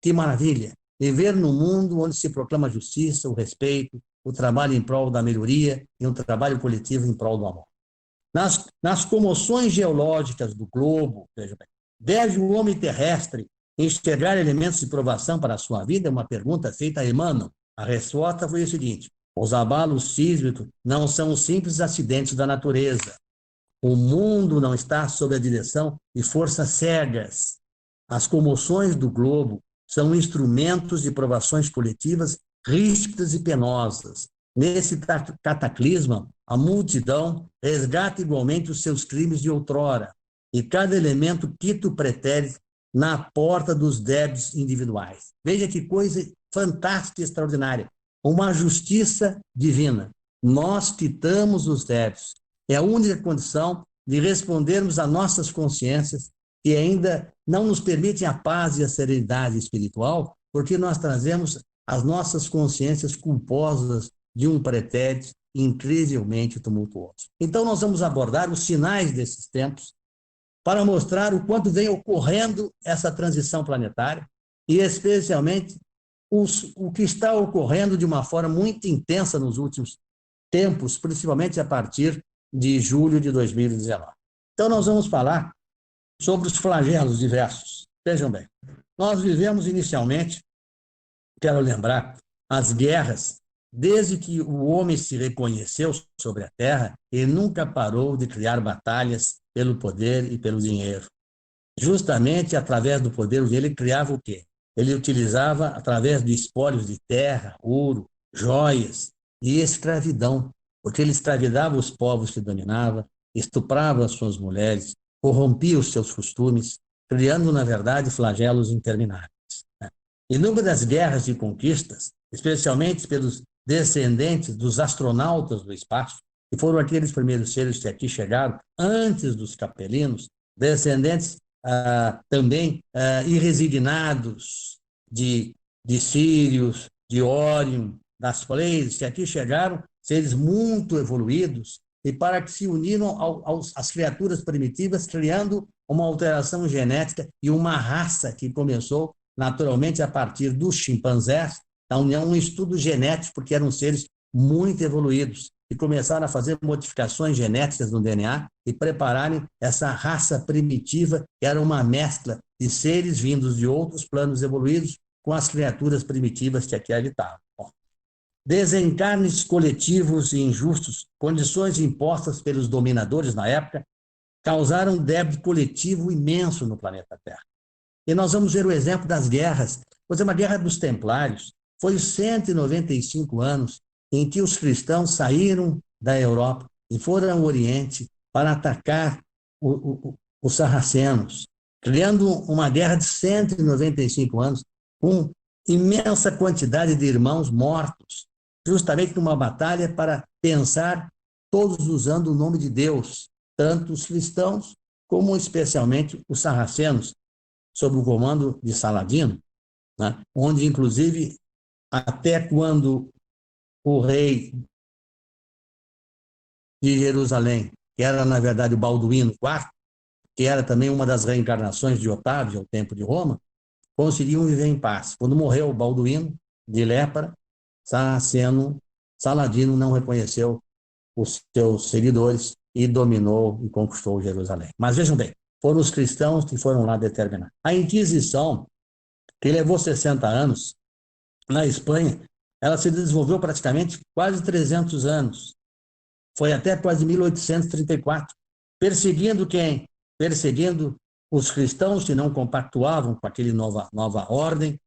que maravilha! Viver num mundo onde se proclama a justiça, o respeito, o trabalho em prol da melhoria e um trabalho coletivo em prol do amor. Nas comoções geológicas do globo, veja bem, deve o homem terrestre enxergar elementos de provação para a sua vida? É uma pergunta feita a Emmanuel. A resposta foi o seguinte: os abalos sísmicos não são simples acidentes da natureza. O mundo não está sob a direção de forças cegas. As comoções do globo são instrumentos de provações coletivas ríspidas e penosas. Nesse cataclisma, a multidão resgata igualmente os seus crimes de outrora, e cada elemento quita o pretérito na porta dos débitos individuais. Veja que coisa fantástica e extraordinária. Uma justiça divina. Nós quitamos os débitos. É a única condição de respondermos a nossas consciências que ainda não nos permitem a paz e a serenidade espiritual, porque nós trazemos as nossas consciências culposas de um pretérito incrivelmente tumultuoso. Então, nós vamos abordar os sinais desses tempos para mostrar o quanto vem ocorrendo essa transição planetária e, especialmente, o que está ocorrendo de uma forma muito intensa nos últimos tempos, principalmente a partir de julho de 2019. Então, nós vamos falar sobre os flagelos diversos. Vejam bem, nós vivemos inicialmente, quero lembrar, as guerras. Desde que o homem se reconheceu sobre a Terra, ele nunca parou de criar batalhas pelo poder e pelo dinheiro. Justamente através do poder ele criava o quê? Ele utilizava através de espólios de terra, ouro, joias e escravidão, porque ele escravizava os povos que dominava, estuprava as suas mulheres, corrompia os seus costumes, criando, na verdade, flagelos intermináveis. E numa das guerras de conquistas, especialmente pelos descendentes dos astronautas do espaço, que foram aqueles primeiros seres que aqui chegaram antes dos capelinos, descendentes também irresignados de Sírios, de Órion, das Pleiades, que aqui chegaram, seres muito evoluídos, e para que se uniram às criaturas primitivas, criando uma alteração genética e uma raça que começou naturalmente a partir dos chimpanzés, da união, um estudo genético, porque eram seres muito evoluídos, e começaram a fazer modificações genéticas no DNA e prepararem essa raça primitiva, que era uma mescla de seres vindos de outros planos evoluídos com as criaturas primitivas que aqui habitavam. Desencarnes coletivos e injustos, condições impostas pelos dominadores na época, causaram um débito coletivo imenso no planeta Terra. E nós vamos ver o exemplo das guerras. Por exemplo, a Guerra dos Templários foi 195 anos em que os cristãos saíram da Europa e foram ao Oriente para atacar os sarracenos, criando uma guerra de 195 anos, com imensa quantidade de irmãos mortos, justamente numa batalha para pensar, todos usando o nome de Deus, tanto os cristãos como especialmente os sarracenos, sob o comando de Saladino, né? Onde, inclusive, até quando o rei de Jerusalém, que era, na verdade, o Balduíno IV, que era também uma das reencarnações de Otávio ao tempo de Roma, conseguiam viver em paz. Quando morreu o Balduíno, de lepra, Saladino não reconheceu os seus seguidores e dominou e conquistou Jerusalém. Mas vejam bem, foram os cristãos que foram lá determinar. A Inquisição, que levou 60 anos, na Espanha, ela se desenvolveu praticamente quase 300 anos. foi até quase 1834. Perseguindo quem? Perseguindo os cristãos que não compactuavam com aquele nova ordem,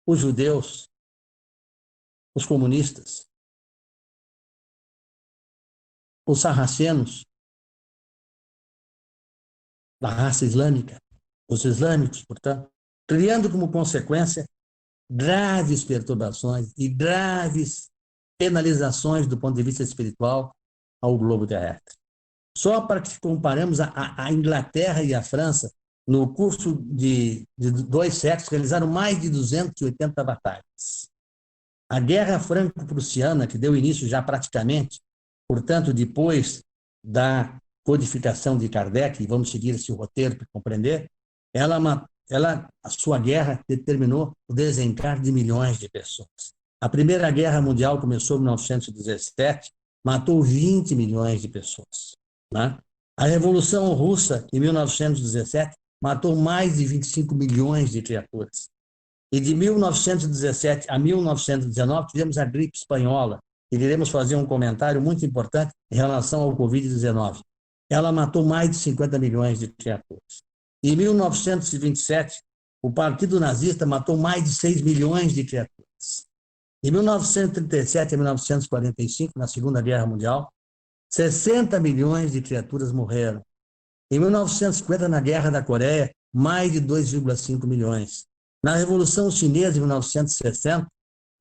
os judeus, os comunistas, os sarracenos, da raça islâmica, os islâmicos, portanto, criando como consequência graves perturbações e graves penalizações do ponto de vista espiritual ao globo terrestre. Só para que comparemos a Inglaterra e a França, no curso de 2 séculos, realizaram mais de 280 batalhas. A Guerra Franco-Prussiana, que deu início já praticamente, portanto, depois da codificação de Kardec, e vamos seguir esse roteiro para compreender, a sua guerra determinou o desencarne de milhões de pessoas. A Primeira Guerra Mundial começou em 1917, matou 20 milhões de pessoas. Né? A Revolução Russa, em 1917, matou mais de 25 milhões de criaturas. E de 1917 a 1919, tivemos a gripe espanhola, e iremos fazer um comentário muito importante em relação ao Covid-19. Ela matou mais de 50 milhões de criaturas. Em 1927, o Partido Nazista matou mais de 6 milhões de criaturas. Em 1937 a 1945, na Segunda Guerra Mundial, 60 milhões de criaturas morreram. Em 1950, na Guerra da Coreia, mais de 2,5 milhões. Na Revolução Chinesa, em 1960,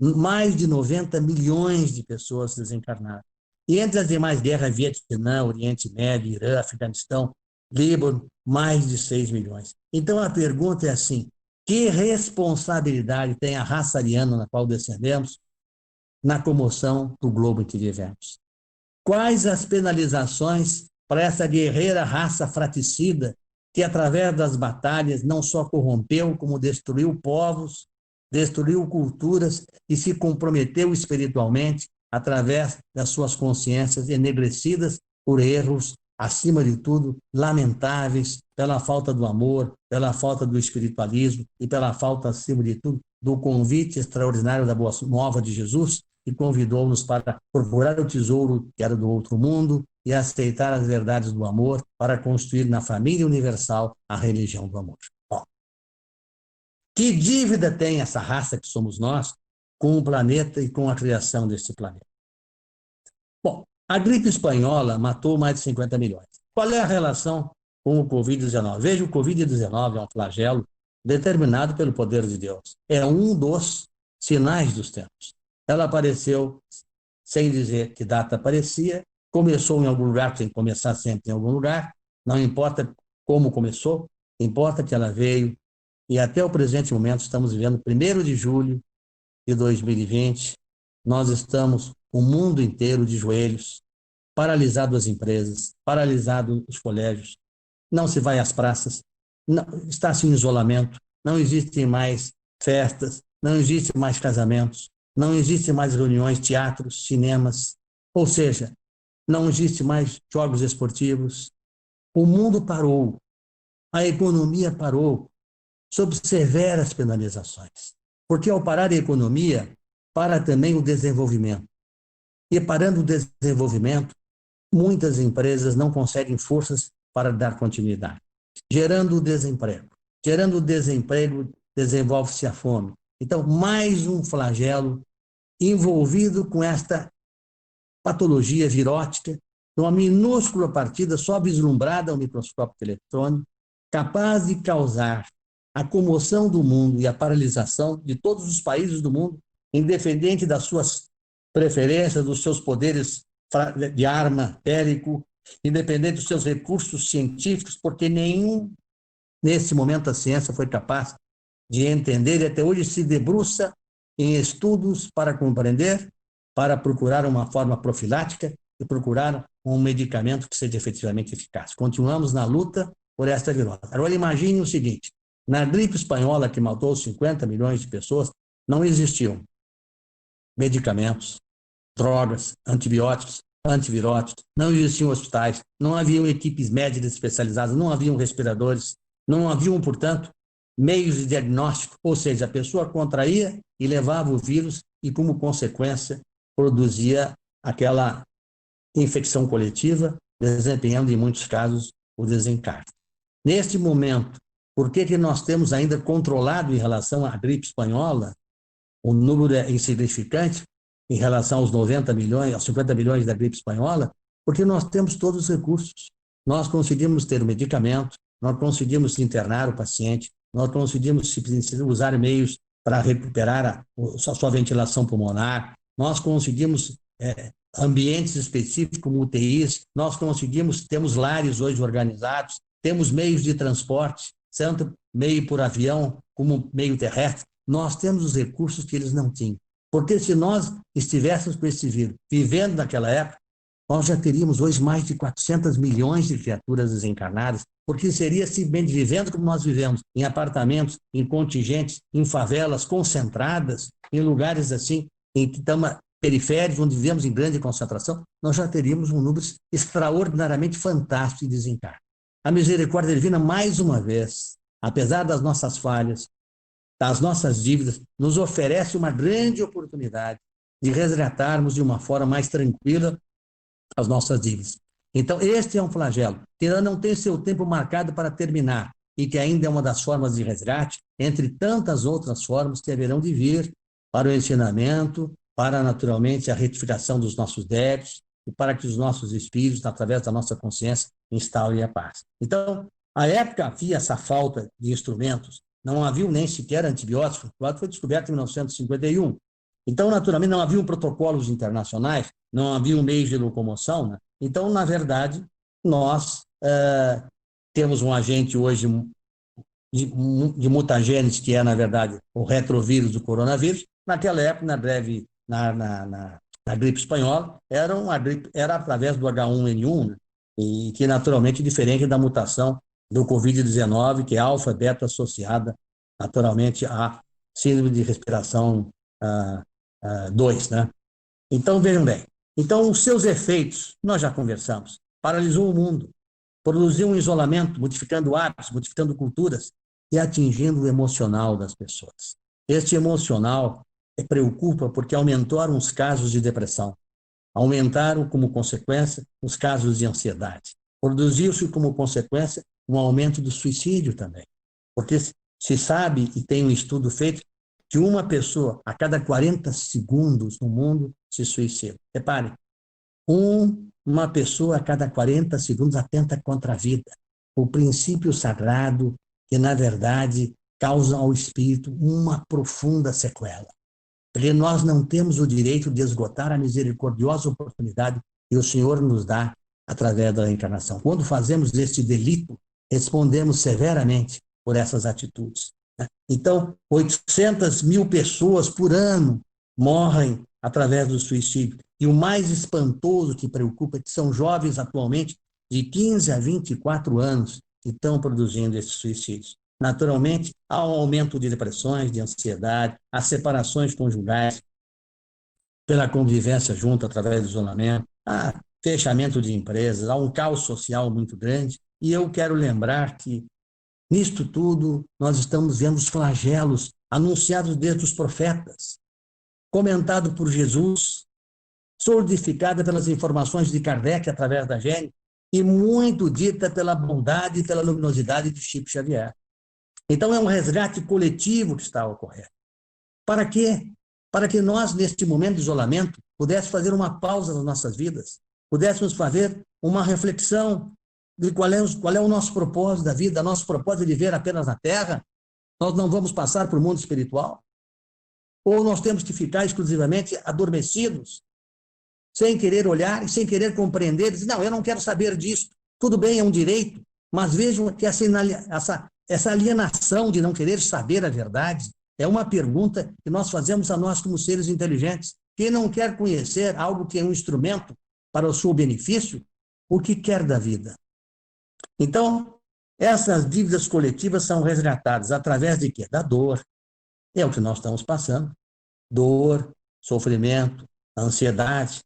mais de 90 milhões de pessoas desencarnaram. E entre as demais guerras, Vietnã, Oriente Médio, Irã, Afeganistão, Líbano, mais de 6 milhões. Então a pergunta é assim: que responsabilidade tem a raça ariana na qual descendemos na comoção do globo em que vivemos? Quais as penalizações para essa guerreira raça fratricida que, através das batalhas, não só corrompeu, como destruiu povos, destruiu culturas e se comprometeu espiritualmente através das suas consciências enegrecidas por erros, acima de tudo, lamentáveis, pela falta do amor, pela falta do espiritualismo e pela falta, acima de tudo, do convite extraordinário da Boa Nova de Jesus, que convidou-nos para procurar o tesouro que era do outro mundo e aceitar as verdades do amor para construir na família universal a religião do amor. Bom, que dívida tem essa raça que somos nós com o planeta e com a criação deste planeta? Bom, a gripe espanhola matou mais de 50 milhões. Qual é a relação com o Covid-19? Veja, o Covid-19 é um flagelo determinado pelo poder de Deus. É um dos sinais dos tempos. Ela apareceu sem dizer que data aparecia, começou em algum lugar, tem que começar sempre em algum lugar, não importa como começou, importa que ela veio, e até o presente momento estamos vivendo 1º de julho de 2020, nós estamos o mundo inteiro de joelhos, paralisado as empresas, paralisado os colégios, não se vai às praças, está-se em isolamento, não existem mais festas, não existem mais casamentos, não existem mais reuniões, teatros, cinemas, ou seja, não existe mais jogos esportivos. O mundo parou, a economia parou, sob severas penalizações. Porque ao parar a economia, para também o desenvolvimento. E parando o desenvolvimento, muitas empresas não conseguem forças para dar continuidade, gerando desemprego. Gerando desemprego, desenvolve-se a fome. Então, mais um flagelo envolvido com esta patologia virótica, uma minúscula partida só vislumbrada ao microscópio eletrônico, capaz de causar a comoção do mundo e a paralisação de todos os países do mundo, independente das suas preferências, dos seus poderes de arma bélico, independente dos seus recursos científicos, porque nenhum, nesse momento, a ciência foi capaz de entender e até hoje se debruça em estudos para compreender, para procurar uma forma profilática e procurar um medicamento que seja efetivamente eficaz. Continuamos na luta por esta virose. Agora imagine o seguinte: na gripe espanhola, que matou 50 milhões de pessoas, não existiam medicamentos, drogas, antibióticos, antiviróticos, não existiam hospitais, não haviam equipes médicas especializadas, não haviam respiradores, não haviam, portanto, meios de diagnóstico, ou seja, a pessoa contraía e levava o vírus e, como consequência, produzia aquela infecção coletiva, desempenhando, em muitos casos, o desencarne. Neste momento, por que nós temos ainda controlado em relação à gripe espanhola? O número é insignificante em relação aos 90 milhões, aos 50 milhões da gripe espanhola, porque nós temos todos os recursos. Nós conseguimos ter o medicamento, nós conseguimos internar o paciente, nós conseguimos usar meios para recuperar a sua ventilação pulmonar, nós conseguimos ambientes específicos como UTIs, nós conseguimos, temos lares hoje organizados, temos meios de transporte, tanto meio por avião como meio terrestre, nós temos os recursos que eles não tinham. Porque se nós estivéssemos com esse vírus vivendo naquela época, nós já teríamos hoje mais de 400 milhões de criaturas desencarnadas, porque seria simplesmente vivendo como nós vivemos, em apartamentos, em contingentes, em favelas concentradas, em lugares assim, em que estamos periféricos, onde vivemos em grande concentração, nós já teríamos um número extraordinariamente fantástico de desencarne. A misericórdia divina, mais uma vez, apesar das nossas falhas, das nossas dívidas, nos oferece uma grande oportunidade de resgatarmos de uma forma mais tranquila as nossas dívidas. Então, este é um flagelo, que ainda não tem seu tempo marcado para terminar, e que ainda é uma das formas de resgate, entre tantas outras formas que haverão de vir para o ensinamento, para, naturalmente, a retificação dos nossos débitos, e para que os nossos espíritos, através da nossa consciência, instalem a paz. Então, à época havia essa falta de instrumentos, não havia nem sequer antibióticos, o antibiótico foi descoberto em 1951. Então, naturalmente, não haviam protocolos internacionais, não haviam meios de locomoção, né? Então, na verdade, nós temos um agente hoje de mutagênese, que é, na verdade, o retrovírus do coronavírus. Naquela época, na gripe espanhola, era através do H1N1, né? E que, naturalmente, é diferente da mutação do Covid-19, que é alfa, beta, associada, naturalmente, à síndrome de respiração 2, né? Então, vejam bem. Então, os seus efeitos, nós já conversamos, paralisou o mundo, produziu um isolamento, modificando hábitos, modificando culturas e atingindo o emocional das pessoas. Este emocional preocupa porque aumentaram os casos de depressão, aumentaram como consequência os casos de ansiedade. Produziu-se como consequência um aumento do suicídio também, porque se sabe, e tem um estudo feito, que uma pessoa a cada 40 segundos no mundo se suicida. Repare, uma pessoa a cada 40 segundos atenta contra a vida. O princípio sagrado que, na verdade, causa ao espírito uma profunda sequela. Porque nós não temos o direito de esgotar a misericordiosa oportunidade que o Senhor nos dá através da encarnação. Quando fazemos este delito, respondemos severamente por essas atitudes. Então, 800 mil pessoas por ano morrem através do suicídio. E o mais espantoso que preocupa é que são jovens atualmente de 15 a 24 anos que estão produzindo esses suicídios. Naturalmente, há um aumento de depressões, de ansiedade, há separações conjugais pela convivência junto através do isolamento, há fechamento de empresas, há um caos social muito grande. E eu quero lembrar que nisto tudo, nós estamos vendo os flagelos anunciados desde os profetas, comentado por Jesus, solidificada pelas informações de Kardec através da Gênesis, e muito dita pela bondade e pela luminosidade de Chico Xavier. Então, é um resgate coletivo que está ocorrendo. Para quê? Para que nós, neste momento de isolamento, pudéssemos fazer uma pausa nas nossas vidas, pudéssemos fazer uma reflexão de qual é o nosso propósito da vida. Nosso propósito é viver apenas na Terra? Nós não vamos passar para o mundo espiritual? Ou nós temos que ficar exclusivamente adormecidos, sem querer olhar e sem querer compreender? Dizer, não, eu não quero saber disso. Tudo bem, é um direito, mas vejam que essa alienação de não querer saber a verdade é uma pergunta que nós fazemos a nós como seres inteligentes. Quem não quer conhecer algo que é um instrumento para o seu benefício, o que quer da vida? Então, essas dívidas coletivas são resgatadas através de quê? Da dor. É o que nós estamos passando. Dor, sofrimento, ansiedade.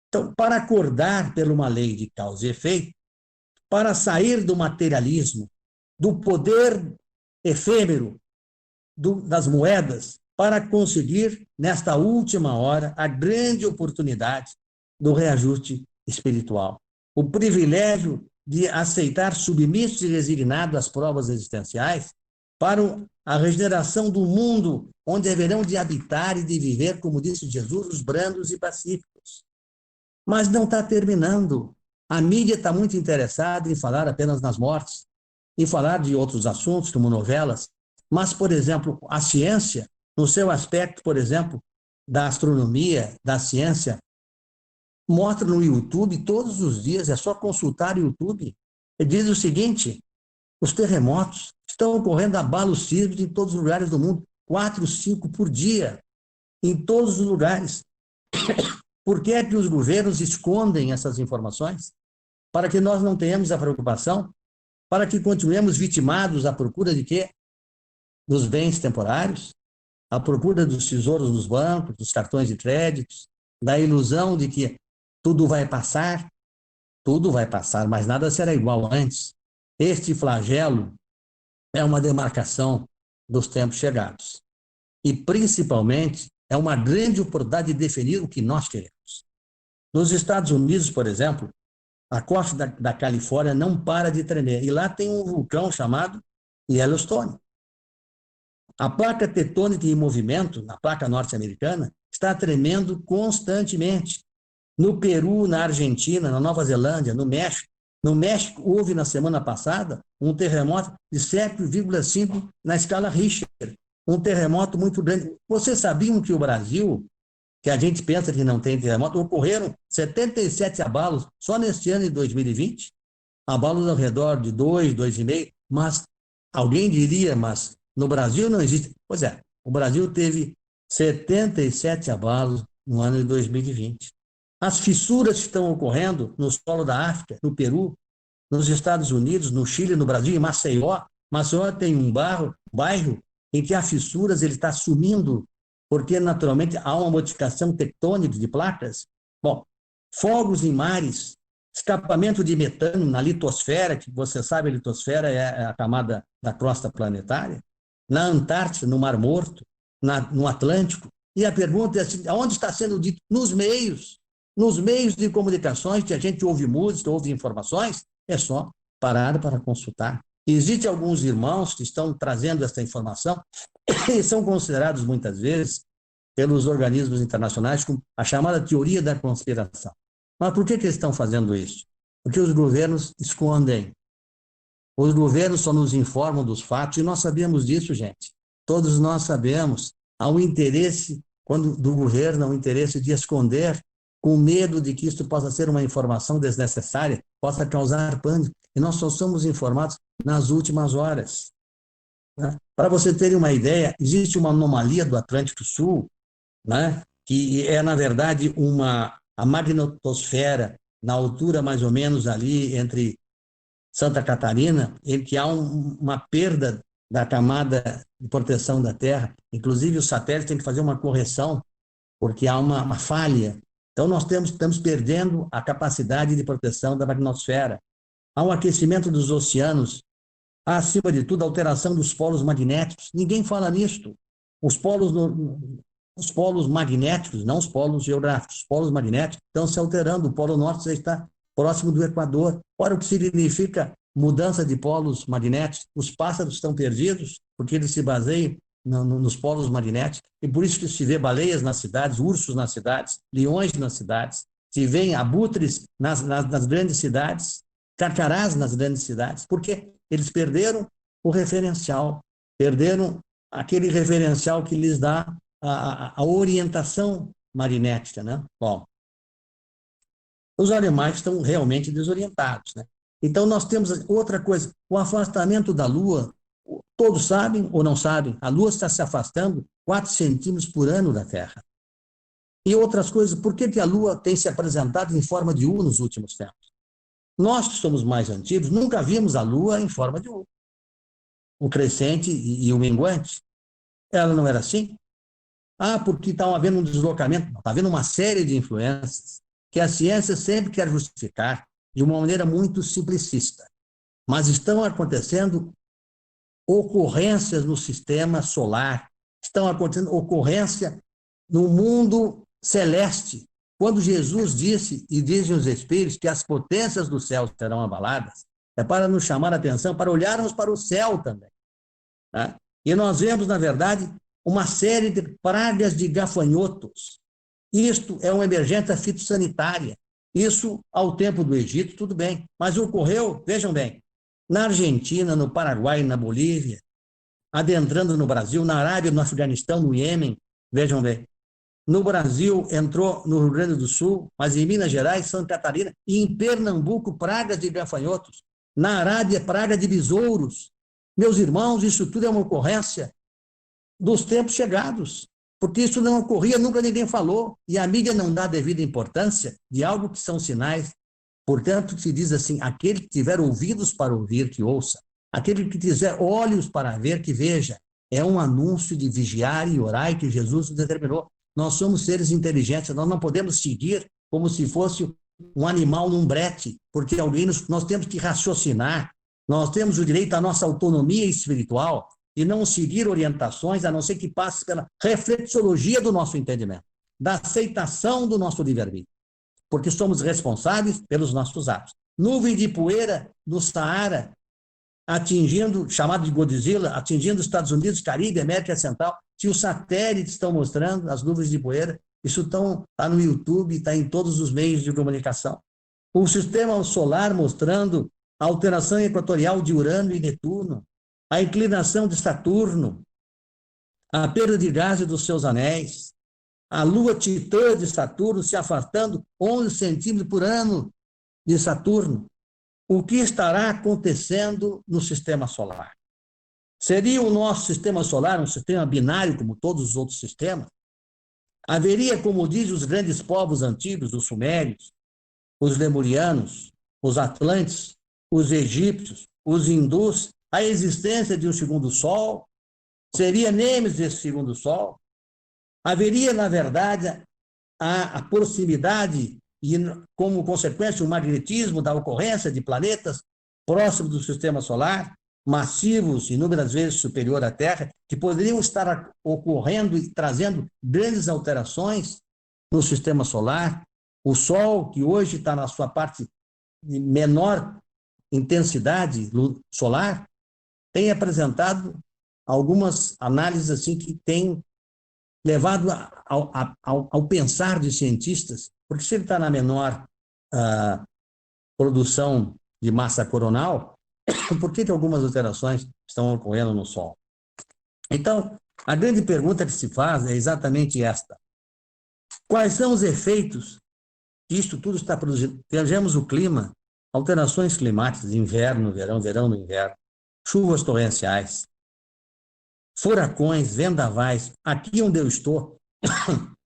Então, para acordar por uma lei de causa e efeito, para sair do materialismo, do poder efêmero das moedas, para conseguir, nesta última hora, a grande oportunidade do reajuste espiritual, o privilégio de aceitar submissos e resignados às provas existenciais para a regeneração do mundo onde haverão de habitar e de viver, como disse Jesus, os brandos e pacíficos. Mas não está terminando. A mídia está muito interessada em falar apenas nas mortes, em falar de outros assuntos, como novelas, mas, por exemplo, a ciência, no seu aspecto, por exemplo, da astronomia, da ciência, mostra no YouTube todos os dias, é só consultar o YouTube, e diz o seguinte: os terremotos estão ocorrendo, abalos sísmicos em todos os lugares do mundo, 4, 5 por dia, em todos os lugares. Por que é que os governos escondem essas informações? Para que nós não tenhamos a preocupação? Para que continuemos vitimados à procura de quê? Dos bens temporários, à procura dos tesouros dos bancos, dos cartões de créditos, da ilusão de que tudo vai passar, mas nada será igual antes. Este flagelo é uma demarcação dos tempos chegados. E, principalmente, é uma grande oportunidade de definir o que nós queremos. Nos Estados Unidos, por exemplo, a costa da Califórnia não para de tremer. E lá tem um vulcão chamado Yellowstone. A placa tectônica em movimento, na placa norte-americana, está tremendo constantemente. No Peru, na Argentina, na Nova Zelândia, no México. No México, houve na semana passada um terremoto de 7,5 na escala Richter. Um terremoto muito grande. Vocês sabiam que o Brasil, que a gente pensa que não tem terremoto, ocorreram 77 abalos só neste ano de 2020? Abalos ao redor de 2, 2,5, mas alguém diria, mas no Brasil não existe. Pois é, o Brasil teve 77 abalos no ano de 2020. As fissuras que estão ocorrendo no solo da África, no Peru, nos Estados Unidos, no Chile, no Brasil, em Maceió. Maceió tem um bairro em que há fissuras, ele está sumindo, porque naturalmente há uma modificação tectônica de placas. Bom, fogos em mares, escapamento de metano na litosfera, que você sabe, a litosfera é a camada da crosta planetária, na Antártida, no Mar Morto, no Atlântico. E a pergunta é assim, aonde está sendo dito? Nos meios de comunicações, que a gente ouve música, ouve informações, é só parar para consultar. Existem alguns irmãos que estão trazendo essa informação e são considerados muitas vezes pelos organismos internacionais como a chamada teoria da conspiração. Mas por que eles estão fazendo isso? Porque os governos escondem. Os governos só nos informam dos fatos e nós sabemos disso, gente. Todos nós sabemos. Há um interesse do governo, há um interesse de esconder, com medo de que isso possa ser uma informação desnecessária, possa causar pânico. E nós só somos informados nas últimas horas. Né? Para você ter uma ideia, existe uma anomalia do Atlântico Sul, né? Que é, na verdade, a magnetosfera, na altura mais ou menos ali entre Santa Catarina, em que há uma perda da camada de proteção da Terra. Inclusive, o satélite tem que fazer uma correção, porque há uma falha. Então, nós estamos perdendo a capacidade de proteção da magnetosfera. Há um aquecimento dos oceanos, há, acima de tudo, a alteração dos polos magnéticos. Ninguém fala nisto. Os polos magnéticos, não os polos geográficos, os polos magnéticos estão se alterando. O polo norte já está próximo do Equador. Ora, o que significa mudança de polos magnéticos? Os pássaros estão perdidos, porque eles se baseiam nos polos magnéticos, e por isso que se vê baleias nas cidades, ursos nas cidades, leões nas cidades, se vê abutres nas grandes cidades, carcarás nas grandes cidades, porque eles perderam o referencial, perderam aquele referencial que lhes dá a orientação magnética, né? Bom, os animais estão realmente desorientados, né? Então, nós temos outra coisa, o afastamento da Lua. Todos sabem ou não sabem, a Lua está se afastando 4 centímetros por ano da Terra. E outras coisas, por que a Lua tem se apresentado em forma de U nos últimos tempos? Nós que somos mais antigos, nunca vimos a Lua em forma de U. O crescente e o minguante. Ela não era assim? Porque está havendo um deslocamento. Está havendo uma série de influências que a ciência sempre quer justificar de uma maneira muito simplicista. Mas estão acontecendo ocorrências no sistema solar, estão acontecendo ocorrência no mundo celeste, Quando Jesus disse, e dizem os Espíritos, que as potências do céu serão abaladas, é para nos chamar a atenção, para olharmos para o céu também. Tá? E nós vemos, na verdade, uma série de pragas de gafanhotos. Isto é uma emergência fitossanitária. Isso, ao tempo do Egito, tudo bem. Mas ocorreu, vejam bem, na Argentina, no Paraguai, na Bolívia, adentrando no Brasil, na Arábia, no Afeganistão, no Iêmen, vejam bem. No Brasil, entrou no Rio Grande do Sul, mas em Minas Gerais, Santa Catarina, e em Pernambuco, pragas de gafanhotos. Na Arábia, praga de besouros. Meus irmãos, isso tudo é uma ocorrência dos tempos chegados, porque isso não ocorria, nunca ninguém falou, e a mídia não dá devida importância de algo que são sinais. Portanto, se diz assim, aquele que tiver ouvidos para ouvir, que ouça. Aquele que tiver olhos para ver, que veja. É um anúncio de vigiar e orar que Jesus determinou. Nós somos seres inteligentes, nós não podemos seguir como se fosse um animal num brete, porque nós temos que raciocinar, nós temos o direito à nossa autonomia espiritual e não seguir orientações, a não ser que passe pela reflexologia do nosso entendimento, da aceitação do nosso livre-arbítrio, porque somos responsáveis pelos nossos atos. Nuvem de poeira no Saara, chamado de Godzilla, atingindo os Estados Unidos, Caribe, América Central, que os satélites estão mostrando, as nuvens de poeira, isso está no YouTube, está em todos os meios de comunicação. O sistema solar mostrando a alteração equatorial de Urano e Netuno, a inclinação de Saturno, a perda de gás dos seus anéis, a lua Titã de Saturno se afastando 11 centímetros por ano de Saturno. O que estará acontecendo no sistema solar? Seria o nosso sistema solar um sistema binário, como todos os outros sistemas? Haveria, como dizem os grandes povos antigos, os sumérios, os lemurianos, os atlantes, os egípcios, os hindus, a existência de um segundo sol? Seria Nêmesis esse segundo sol? Haveria, na verdade, a proximidade e, como consequência, o magnetismo da ocorrência de planetas próximos do sistema solar, massivos, inúmeras vezes superior à Terra, que poderiam estar ocorrendo e trazendo grandes alterações no sistema solar. O Sol, que hoje está na sua parte de menor intensidade solar, tem apresentado algumas análises assim que têm levado ao pensar de cientistas, porque se ele está na menor produção de massa coronal, por que algumas alterações estão ocorrendo no Sol? Então, a grande pergunta que se faz é exatamente esta. Quais são os efeitos que isto tudo está produzindo? Vejamos o clima, alterações climáticas, inverno, verão, verão no inverno, chuvas torrenciais, furacões, vendavais. Aqui onde eu estou,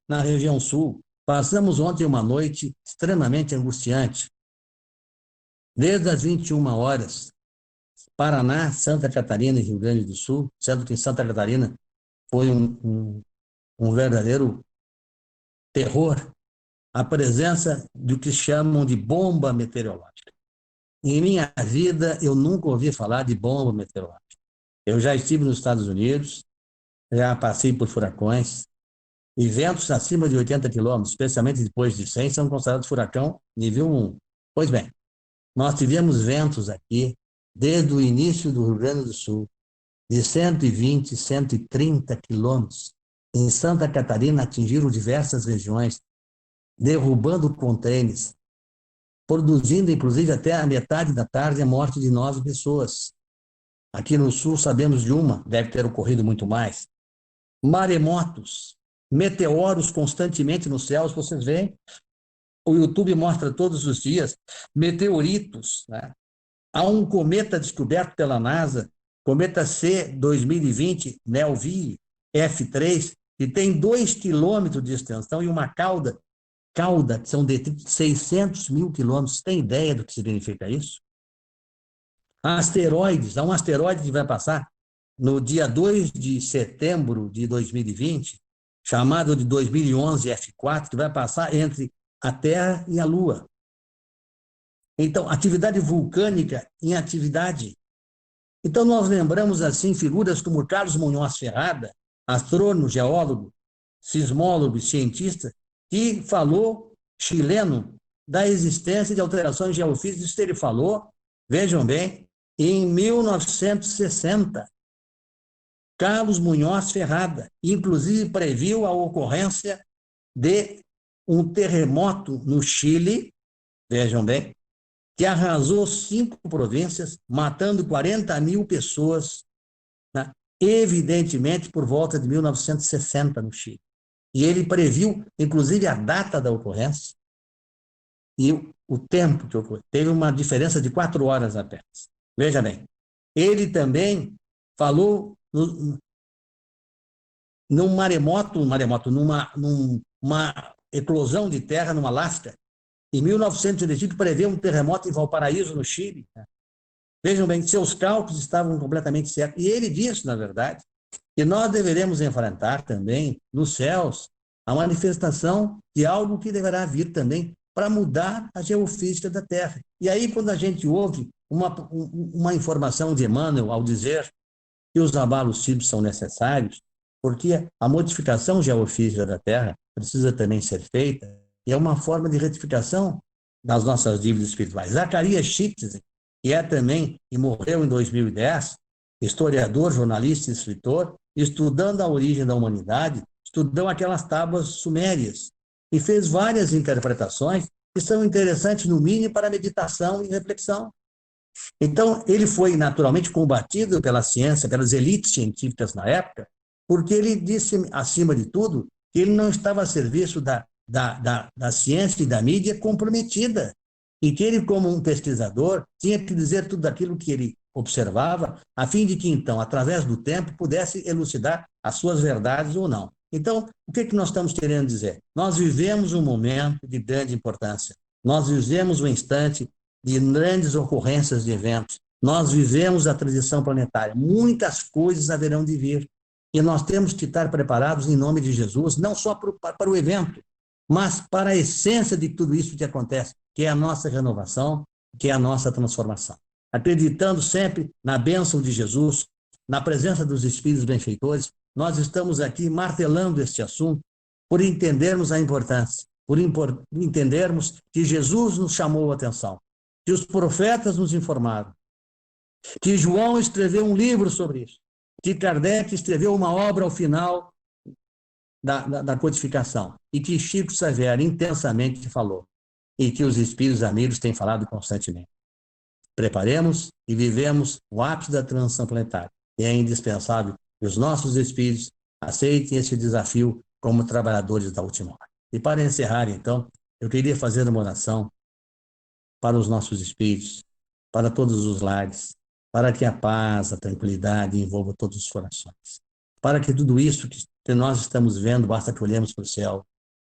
na região sul, passamos ontem uma noite extremamente angustiante. Desde as 21 horas, Paraná, Santa Catarina e Rio Grande do Sul, sendo que em Santa Catarina foi um verdadeiro terror, a presença do que chamam de bomba meteorológica. Em minha vida, eu nunca ouvi falar de bomba meteorológica. Eu já estive nos Estados Unidos, já passei por furacões, e ventos acima de 80 quilômetros, especialmente depois de 100, são considerados furacão nível 1. Pois bem, nós tivemos ventos aqui, desde o início do Rio Grande do Sul, de 120, 130 quilômetros. Em Santa Catarina, atingiram diversas regiões, derrubando contêineres, produzindo, inclusive, até a metade da tarde, a morte de 9 pessoas. Aqui no Sul, sabemos de uma, deve ter ocorrido muito mais. Maremotos, meteoros constantemente nos céus, vocês veem, o YouTube mostra todos os dias, meteoritos, né? Há um cometa descoberto pela NASA, cometa C 2020, NELVI F3, que tem 2 quilômetros de extensão e uma cauda, que são de 600 mil quilômetros. Tem ideia do que significa isso? Asteroides, há um asteroide que vai passar no dia 2 de setembro de 2020, chamado de 2011 F4, que vai passar entre a Terra e a Lua. Então, atividade vulcânica em atividade. Então, nós lembramos, assim, figuras como Carlos Munhoz Ferrada, astrônomo, geólogo, sismólogo, cientista, que falou chileno da existência de alterações geofísicas. Isso ele falou, vejam bem, em 1960. Carlos Munhoz Ferrada, inclusive previu a ocorrência de um terremoto no Chile, vejam bem, que arrasou 5 províncias, matando 40 mil pessoas, né? Evidentemente por volta de 1960 no Chile. E ele previu, inclusive, a data da ocorrência e o tempo que ocorreu. Teve uma diferença de 4 horas apenas. Veja bem, ele também falou num maremoto, numa eclosão de terra no Alasca, em 1985, prevê um terremoto em Valparaíso, no Chile. Vejam bem, seus cálculos estavam completamente certos. E ele disse, na verdade, que nós deveremos enfrentar também, nos céus, a manifestação de algo que deverá vir também para mudar a geofísica da Terra. E aí, quando a gente ouve uma informação de Emmanuel ao dizer que os abalos sísmicos são necessários, porque a modificação geofísica da Terra precisa também ser feita, e é uma forma de retificação das nossas dívidas espirituais. Zacarias Chitzen, que é também, e morreu em 2010, historiador, jornalista e escritor, estudando a origem da humanidade, estudou aquelas tábuas sumérias e fez várias interpretações que são interessantes, no mínimo, para meditação e reflexão. Então, ele foi naturalmente combatido pela ciência, pelas elites científicas na época, porque ele disse, acima de tudo, que ele não estava a serviço da ciência e da mídia comprometida, e que ele, como um pesquisador, tinha que dizer tudo aquilo que ele observava, a fim de que, então, através do tempo, pudesse elucidar as suas verdades ou não. Então, o que nós estamos querendo dizer? Nós vivemos um momento de grande importância, nós vivemos um instante de grandes ocorrências de eventos, nós vivemos a transição planetária, muitas coisas haverão de vir, e nós temos que estar preparados em nome de Jesus, não só para o evento, mas para a essência de tudo isso que acontece, que é a nossa renovação, que é a nossa transformação. Acreditando sempre na bênção de Jesus, na presença dos Espíritos benfeitores, nós estamos aqui martelando este assunto por entendermos a importância, por entendermos que Jesus nos chamou a atenção, que os profetas nos informaram, que João escreveu um livro sobre isso, que Kardec escreveu uma obra ao final da codificação, e que Chico Xavier intensamente falou, e que os espíritos amigos têm falado constantemente. Preparemos e vivemos o ápice da transição planetária. E é indispensável que os nossos espíritos aceitem esse desafio como trabalhadores da última hora. E para encerrar, então, eu queria fazer uma oração para os nossos espíritos, para todos os lares, para que a paz, a tranquilidade envolva todos os corações. Para que tudo isso que nós estamos vendo, basta que olhemos para o céu,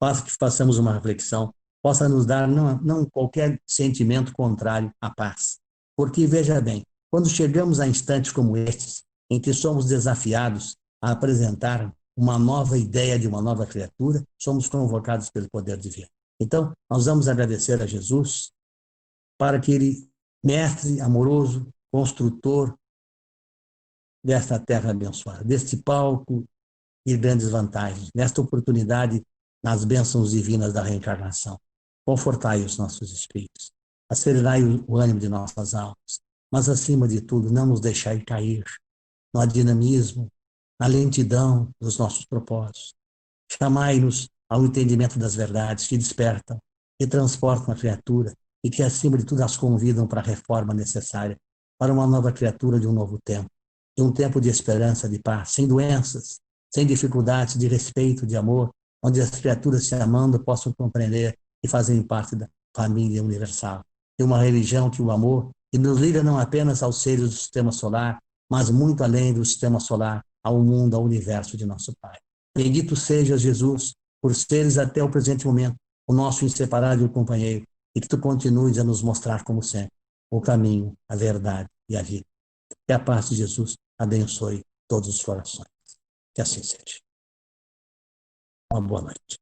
basta que façamos uma reflexão, possa nos dar não qualquer sentimento contrário à paz. Porque, veja bem, quando chegamos a instantes como estes, em que somos desafiados a apresentar uma nova ideia de uma nova criatura, somos convocados pelo poder divino. Então, nós vamos agradecer a Jesus para que ele, mestre amoroso, construtor desta terra abençoada, deste palco e grandes vantagens, nesta oportunidade nas bênçãos divinas da reencarnação. Confortai os nossos espíritos, acererai o ânimo de nossas almas, mas, acima de tudo, não nos deixai cair no dinamismo, na lentidão dos nossos propósitos. Chamai-nos ao entendimento das verdades que despertam, que transportam a criatura e que, acima de tudo, as convidam para a reforma necessária, para uma nova criatura de um novo tempo, de um tempo de esperança, de paz, sem doenças, sem dificuldades, de respeito, de amor, onde as criaturas se amando possam compreender e fazerem parte da família universal. De uma religião que o amor, que nos liga não apenas aos seres do sistema solar, mas muito além do sistema solar, ao mundo, ao universo de nosso Pai. Bendito seja Jesus, por seres até o presente momento o nosso inseparável companheiro, e que tu continues a nos mostrar, como sempre, o caminho, a verdade e a vida. Que a paz de Jesus abençoe todos os corações. Que assim seja. Uma boa noite.